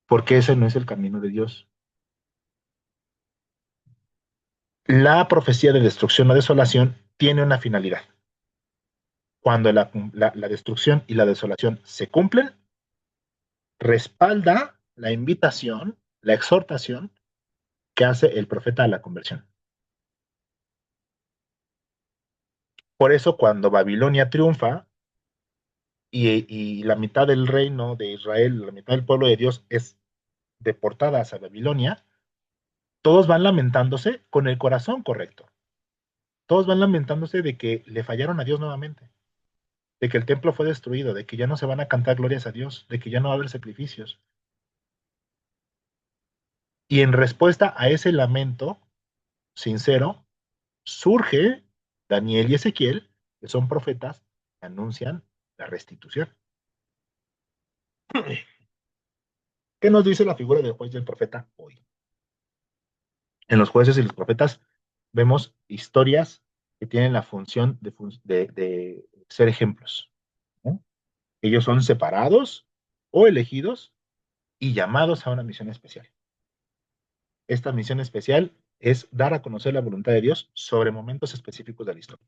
porque ese no es el camino de Dios. La profecía de destrucción o desolación tiene una finalidad. Cuando la destrucción y la desolación se cumplen, respalda la invitación, la exhortación que hace el profeta a la conversión. Por eso cuando Babilonia triunfa y la mitad del reino de Israel, la mitad del pueblo de Dios es deportada hacia Babilonia, todos van lamentándose con el corazón correcto. Todos van lamentándose de que le fallaron a Dios nuevamente. de que el templo fue destruido, de que ya no se van a cantar glorias a Dios, de que ya no va a haber sacrificios. Y en respuesta a ese lamento sincero, surge Daniel y Ezequiel, que son profetas, que anuncian la restitución. ¿Qué nos dice la figura del juez y del profeta hoy? En los jueces y los profetas vemos historias que tienen la función de ser ejemplos, ¿no? Ellos son separados o elegidos y llamados a una misión especial. Esta misión especial es dar a conocer la voluntad de Dios sobre momentos específicos de la historia.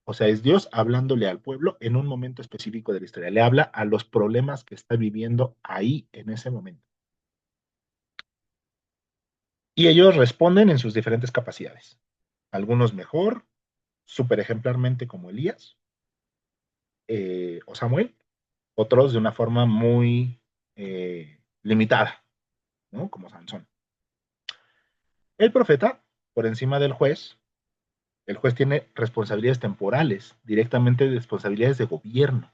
O sea, es Dios hablándole al pueblo en un momento específico de la historia. Le habla a los problemas que está viviendo ahí en ese momento. Y ellos responden en sus diferentes capacidades. Algunos mejor, súper ejemplarmente como Elías o Samuel, otros de una forma muy limitada, ¿no? Como Sansón. El profeta, por encima del juez, el juez tiene responsabilidades temporales, directamente responsabilidades de gobierno.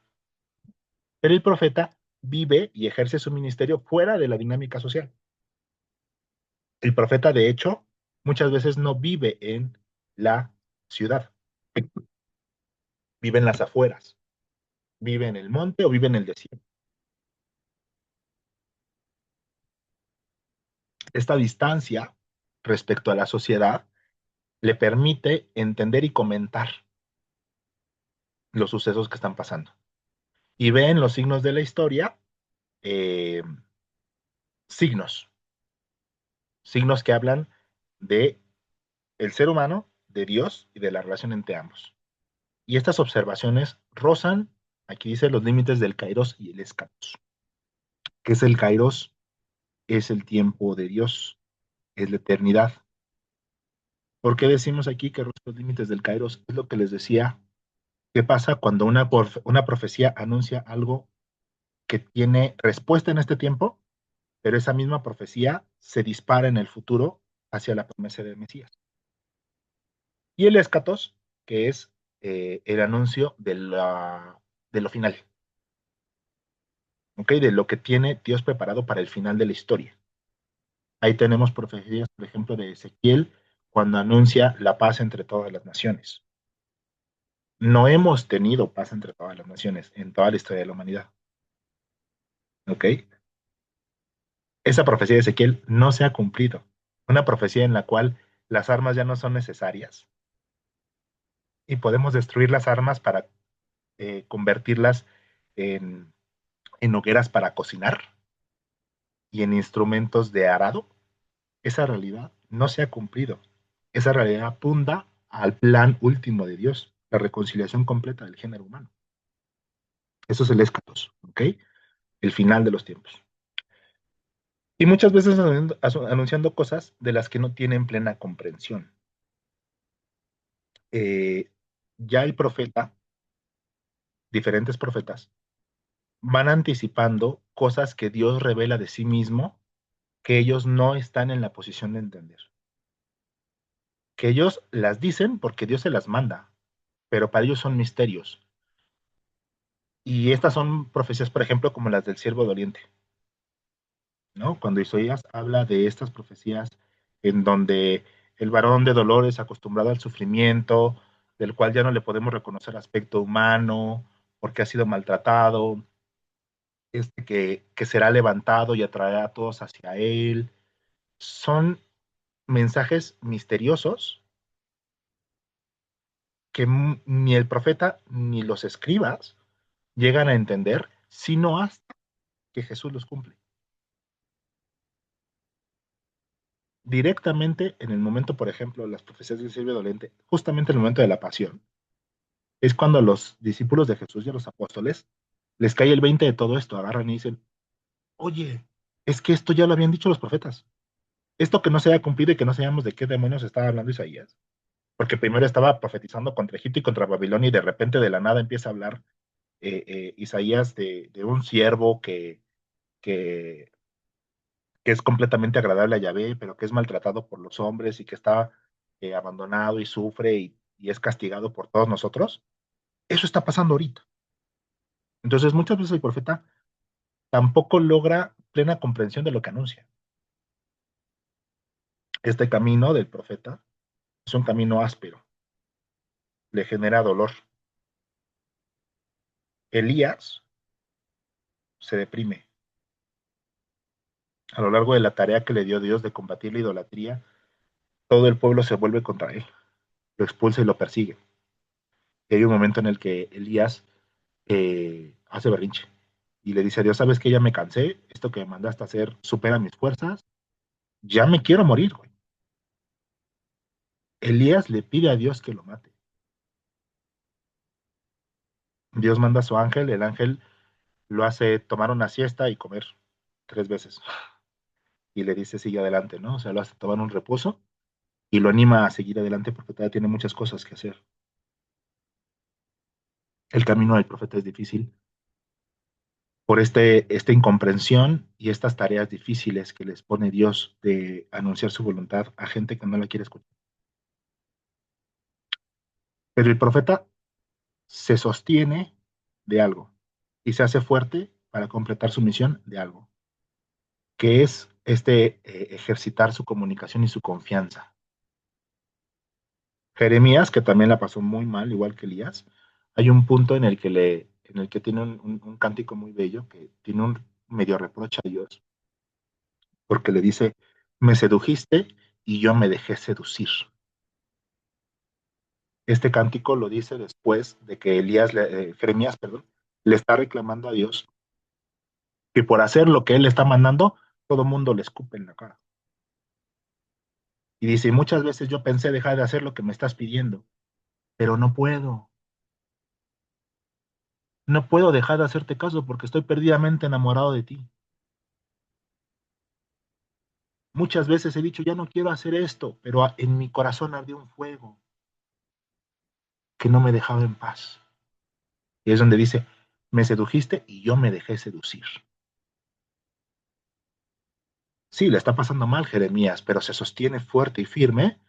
Pero el profeta vive y ejerce su ministerio fuera de la dinámica social. El profeta, de hecho, muchas veces no vive en la ciudad, vive en las afueras, vive en el monte o vive en el desierto. Esta distancia respecto a la sociedad le permite entender y comentar los sucesos que están pasando. Y ve en los signos de la historia eh, signos, signos que hablan de el ser humano, de Dios y de la relación entre ambos. Y estas observaciones rozan, aquí dice, los límites del kairos y el escatos. ¿Qué es el kairos? Es el tiempo de Dios, es la eternidad. ¿Por qué decimos aquí que roza los límites del kairos? Es lo que les decía. ¿Qué pasa cuando una profecía anuncia algo que tiene respuesta en este tiempo, pero esa misma profecía se dispara en el futuro hacia la promesa del Mesías? Y el escatos, que es el anuncio de lo final, ¿ok? De lo que tiene Dios preparado para el final de la historia. Ahí tenemos profecías, por ejemplo, de Ezequiel, cuando anuncia la paz entre todas las naciones. No hemos tenido paz entre todas las naciones en toda la historia de la humanidad, ¿ok? Esa profecía de Ezequiel no se ha cumplido. Una profecía en la cual las armas ya no son necesarias y podemos destruir las armas para convertirlas en, en hogueras para cocinar y en instrumentos de arado. Esa realidad no se ha cumplido. Esa realidad apunta al plan último de Dios, la reconciliación completa del género humano. Eso es el escatos, ¿ok? El final de los tiempos. Y muchas veces anunciando cosas de las que no tienen plena comprensión. Eh, ya el profeta, diferentes profetas, van anticipando cosas que Dios revela de sí mismo que ellos no están en la posición de entender. Que ellos las dicen porque Dios se las manda, pero para ellos son misterios. Y estas son profecías, por ejemplo, como las del siervo doliente, ¿no? Cuando Isaías habla de estas profecías en donde el varón de dolores, acostumbrado al sufrimiento, del cual ya no le podemos reconocer aspecto humano, porque ha sido maltratado, que será levantado y atraerá a todos hacia él, son mensajes misteriosos que ni el profeta ni los escribas llegan a entender, sino hasta que Jesús los cumple. Directamente en el momento, por ejemplo, las profecías del siervo dolente, justamente en el momento de la pasión, es cuando los discípulos de Jesús y a los apóstoles les cae el 20 de todo esto, agarran y dicen, oye, es que esto ya lo habían dicho los profetas. Esto que no se haya cumplido y que no sabíamos de qué demonios estaba hablando Isaías. Porque primero estaba profetizando contra Egipto y contra Babilonia y de repente de la nada empieza a hablar Isaías de un siervo que, que es completamente agradable a Yahvé, pero que es maltratado por los hombres y que está abandonado y sufre y es castigado por todos nosotros. Eso está pasando ahorita. Entonces, muchas veces el profeta tampoco logra plena comprensión de lo que anuncia. Este camino del profeta es un camino áspero, le genera dolor. Elías se deprime. A lo largo de la tarea que le dio Dios de combatir la idolatría, todo el pueblo se vuelve contra él, lo expulsa y lo persigue. Y hay un momento en el que Elías hace berrinche y le dice a Dios, ¿sabes qué? Ya me cansé, esto que me mandaste a hacer supera mis fuerzas, ya me quiero morir, güey. Elías le pide a Dios que lo mate. Dios manda a su ángel, el ángel lo hace tomar una siesta y comer 3 veces. Y le dice, sigue adelante, ¿no? O sea, lo hace tomar un reposo y lo anima a seguir adelante porque todavía tiene muchas cosas que hacer. El camino del profeta es difícil por esta incomprensión y estas tareas difíciles que les pone Dios de anunciar su voluntad a gente que no la quiere escuchar. Pero el profeta se sostiene de algo y se hace fuerte para completar su misión de algo, que es ejercitar su comunicación y su confianza. Jeremías, que también la pasó muy mal, igual que Elías, hay un punto en el que tiene un cántico muy bello, que tiene un medio reproche a Dios, porque le dice, me sedujiste y yo me dejé seducir. Este cántico lo dice después de que Jeremías, perdón, le está reclamando a Dios que por hacer lo que él está mandando, todo mundo le escupe en la cara. Y dice, muchas veces yo pensé dejar de hacer lo que me estás pidiendo, pero no puedo. No puedo dejar de hacerte caso porque estoy perdidamente enamorado de ti. Muchas veces he dicho, ya no quiero hacer esto, pero en mi corazón ardió un fuego que no me dejaba en paz. Y es donde dice, me sedujiste y yo me dejé seducir. Sí, le está pasando mal Jeremías, pero se sostiene fuerte y firme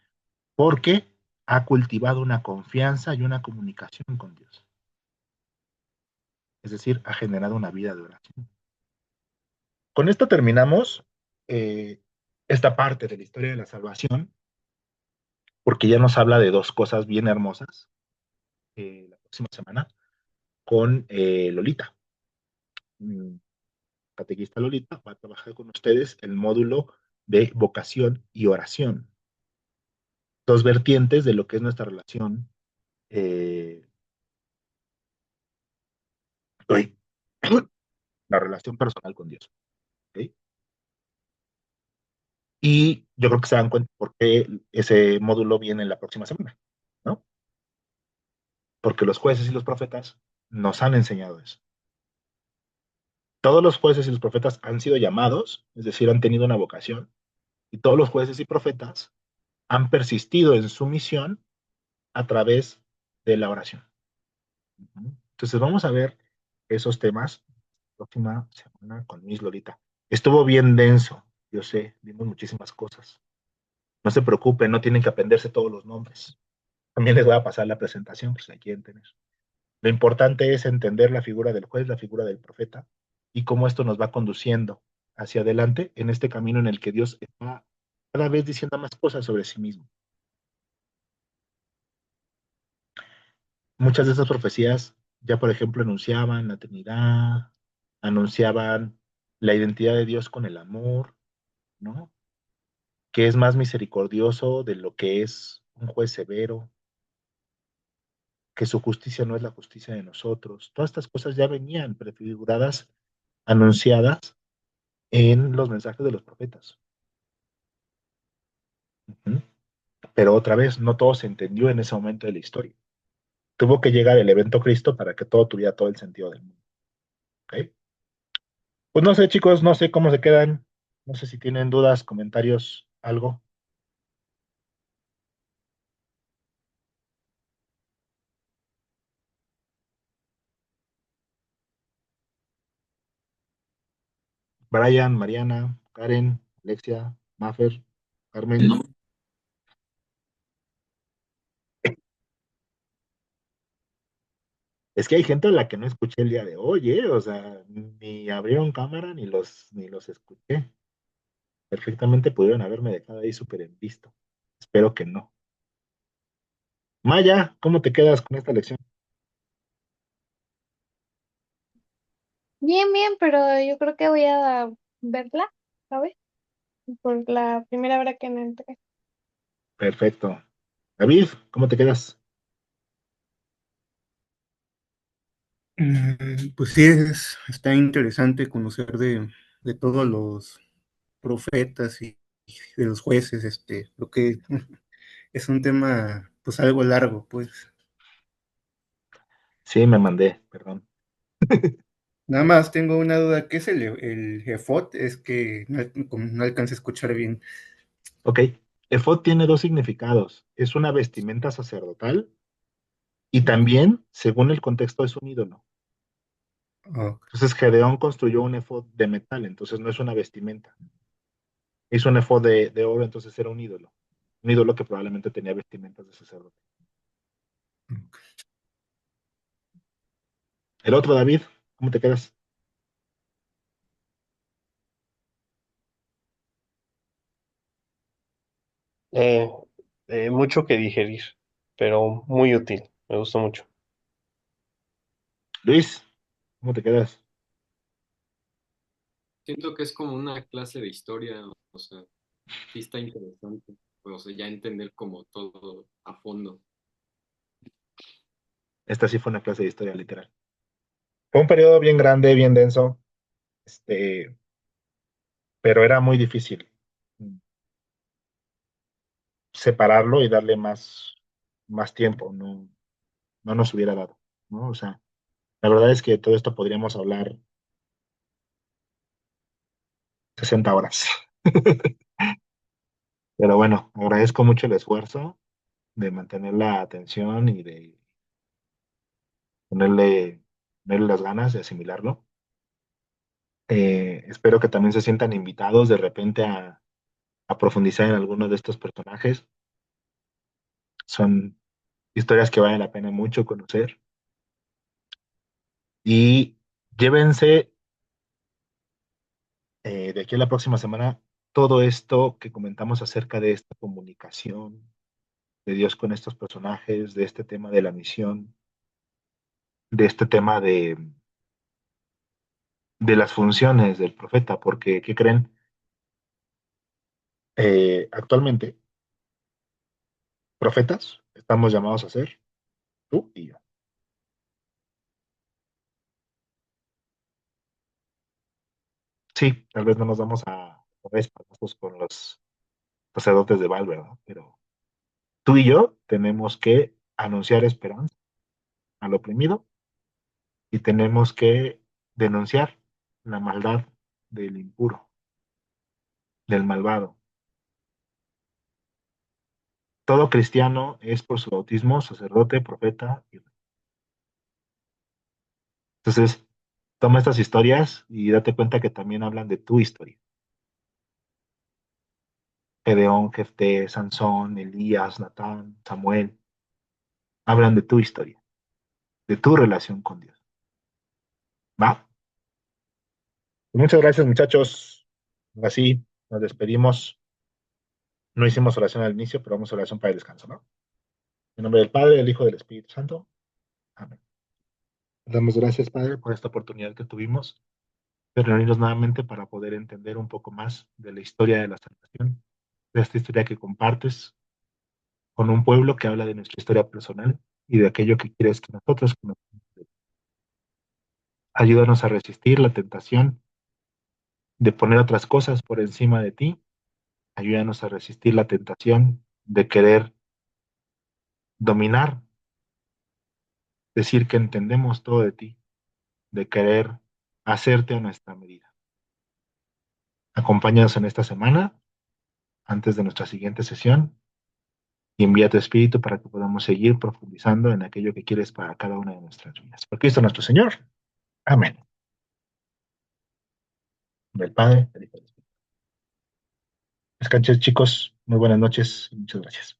porque ha cultivado una confianza y una comunicación con Dios. Es decir, ha generado una vida de oración. Con esto terminamos esta parte de la historia de la salvación, porque ya nos habla de dos cosas bien hermosas la próxima semana con Lolita. Mm, Catequista Lolita va a trabajar con ustedes el módulo de vocación y oración. Dos vertientes de lo que es nuestra relación, eh, la relación personal con Dios. ¿Ok? Y yo creo que se dan cuenta por qué ese módulo viene en la próxima semana, ¿no? Porque los jueces y los profetas nos han enseñado eso. Todos los jueces y los profetas han sido llamados, es decir, han tenido una vocación, y todos los jueces y profetas han persistido en su misión a través de la oración. Entonces vamos a ver esos temas la próxima semana con Miss Lolita. Estuvo bien denso, yo sé, vimos muchísimas cosas. No se preocupen, no tienen que aprenderse todos los nombres. También les voy a pasar la presentación, pues si la quieren tener. Lo importante es entender la figura del juez, la figura del profeta, y cómo esto nos va conduciendo hacia adelante en este camino en el que Dios está cada vez diciendo más cosas sobre sí mismo. Muchas de esas profecías ya, por ejemplo, anunciaban la Trinidad, anunciaban la identidad de Dios con el amor, ¿no? Que es más misericordioso de lo que es un juez severo, que su justicia no es la justicia de nosotros. Todas estas cosas ya venían prefiguradas, anunciadas en los mensajes de los profetas. Ujú. Pero otra vez, no todo se entendió en ese momento de la historia. Tuvo que llegar el evento Cristo para que todo tuviera todo el sentido del mundo. ¿Ok? Pues no sé, chicos, no sé cómo se quedan. No sé si tienen dudas, comentarios, algo. Brian, Mariana, Karen, Alexia, Maffer, Carmen. Es que hay gente a la que no escuché el día de hoy, ¿eh? O sea, ni abrieron cámara ni los escuché. Perfectamente pudieron haberme dejado ahí súper en visto. Espero que no. Maya, ¿cómo te quedas con esta lección? Bien, bien, pero yo creo que voy a verla, ¿sabes? Por la primera hora que me entré. Perfecto. David, ¿cómo te quedas? Pues sí, está interesante conocer de todos los profetas y de los jueces, lo que es un tema pues algo largo, pues. Sí, me mandé, perdón. Nada más tengo una duda, ¿qué es el efod? Es que como no alcancé a escuchar bien. Ok. Efod tiene dos significados. Es una vestimenta sacerdotal y también, según el contexto, es un ídolo. Oh, Entonces, Gedeón construyó un efod de metal, entonces no es una vestimenta. Hizo un efod de oro, entonces era un ídolo. Un ídolo que probablemente tenía vestimentas de sacerdote. El otro, David, ¿cómo te quedas? Eh, mucho que digerir, pero muy útil. Me gustó mucho. Luis, ¿cómo te quedas? Siento que es como una clase de historia, o sea, sí está interesante, o sea, ya entender como todo a fondo. Esta sí fue una clase de historia literal. Fue un periodo bien grande, bien denso, este, pero era muy difícil separarlo y darle más tiempo. No, no nos hubiera dado, ¿no? O sea, la verdad es que todo esto podríamos hablar 60 horas. Pero bueno, agradezco mucho el esfuerzo de mantener la atención y de ponerle, ponerle las ganas de asimilarlo. Espero que también se sientan invitados de repente a profundizar en alguno de estos personajes. Son historias que vale la pena mucho conocer. Y llévense de aquí a la próxima semana todo esto que comentamos acerca de esta comunicación de Dios con estos personajes, de este tema de la misión, de este tema de las funciones del profeta, porque, ¿qué creen? Actualmente, profetas estamos llamados a ser tú y yo. Sí, tal vez no nos vamos a poner espantosos con los sacerdotes de Baal, ¿verdad? Pero tú y yo tenemos que anunciar esperanza al oprimido y tenemos que denunciar la maldad del impuro, del malvado. Todo cristiano es por su bautismo sacerdote, profeta y rey. Entonces, toma estas historias y date cuenta que también hablan de tu historia. Gedeón, Jefté, Sansón, Elías, Natán, Samuel, hablan de tu historia, de tu relación con Dios. ¿Va? Muchas gracias, muchachos. Así nos despedimos. No hicimos oración al inicio, pero vamos a oración para el descanso, ¿no? En nombre del Padre, del Hijo y del Espíritu Santo. Amén. Damos gracias, Padre, por esta oportunidad que tuvimos de reunirnos nuevamente para poder entender un poco más de la historia de la salvación, de esta historia que compartes con un pueblo que habla de nuestra historia personal y de aquello que quieres que nosotros conozcamos. Ayúdanos a resistir la tentación de poner otras cosas por encima de ti. Ayúdanos a resistir la tentación de querer dominar, decir que entendemos todo de ti, de querer hacerte a nuestra medida. Acompáñanos en esta semana, antes de nuestra siguiente sesión, y envía tu espíritu para que podamos seguir profundizando en aquello que quieres para cada una de nuestras vidas. Por Cristo nuestro Señor. Amén. Del Padre, del Hijo y del Espíritu. Descansen, chicos. Muy buenas noches y muchas gracias.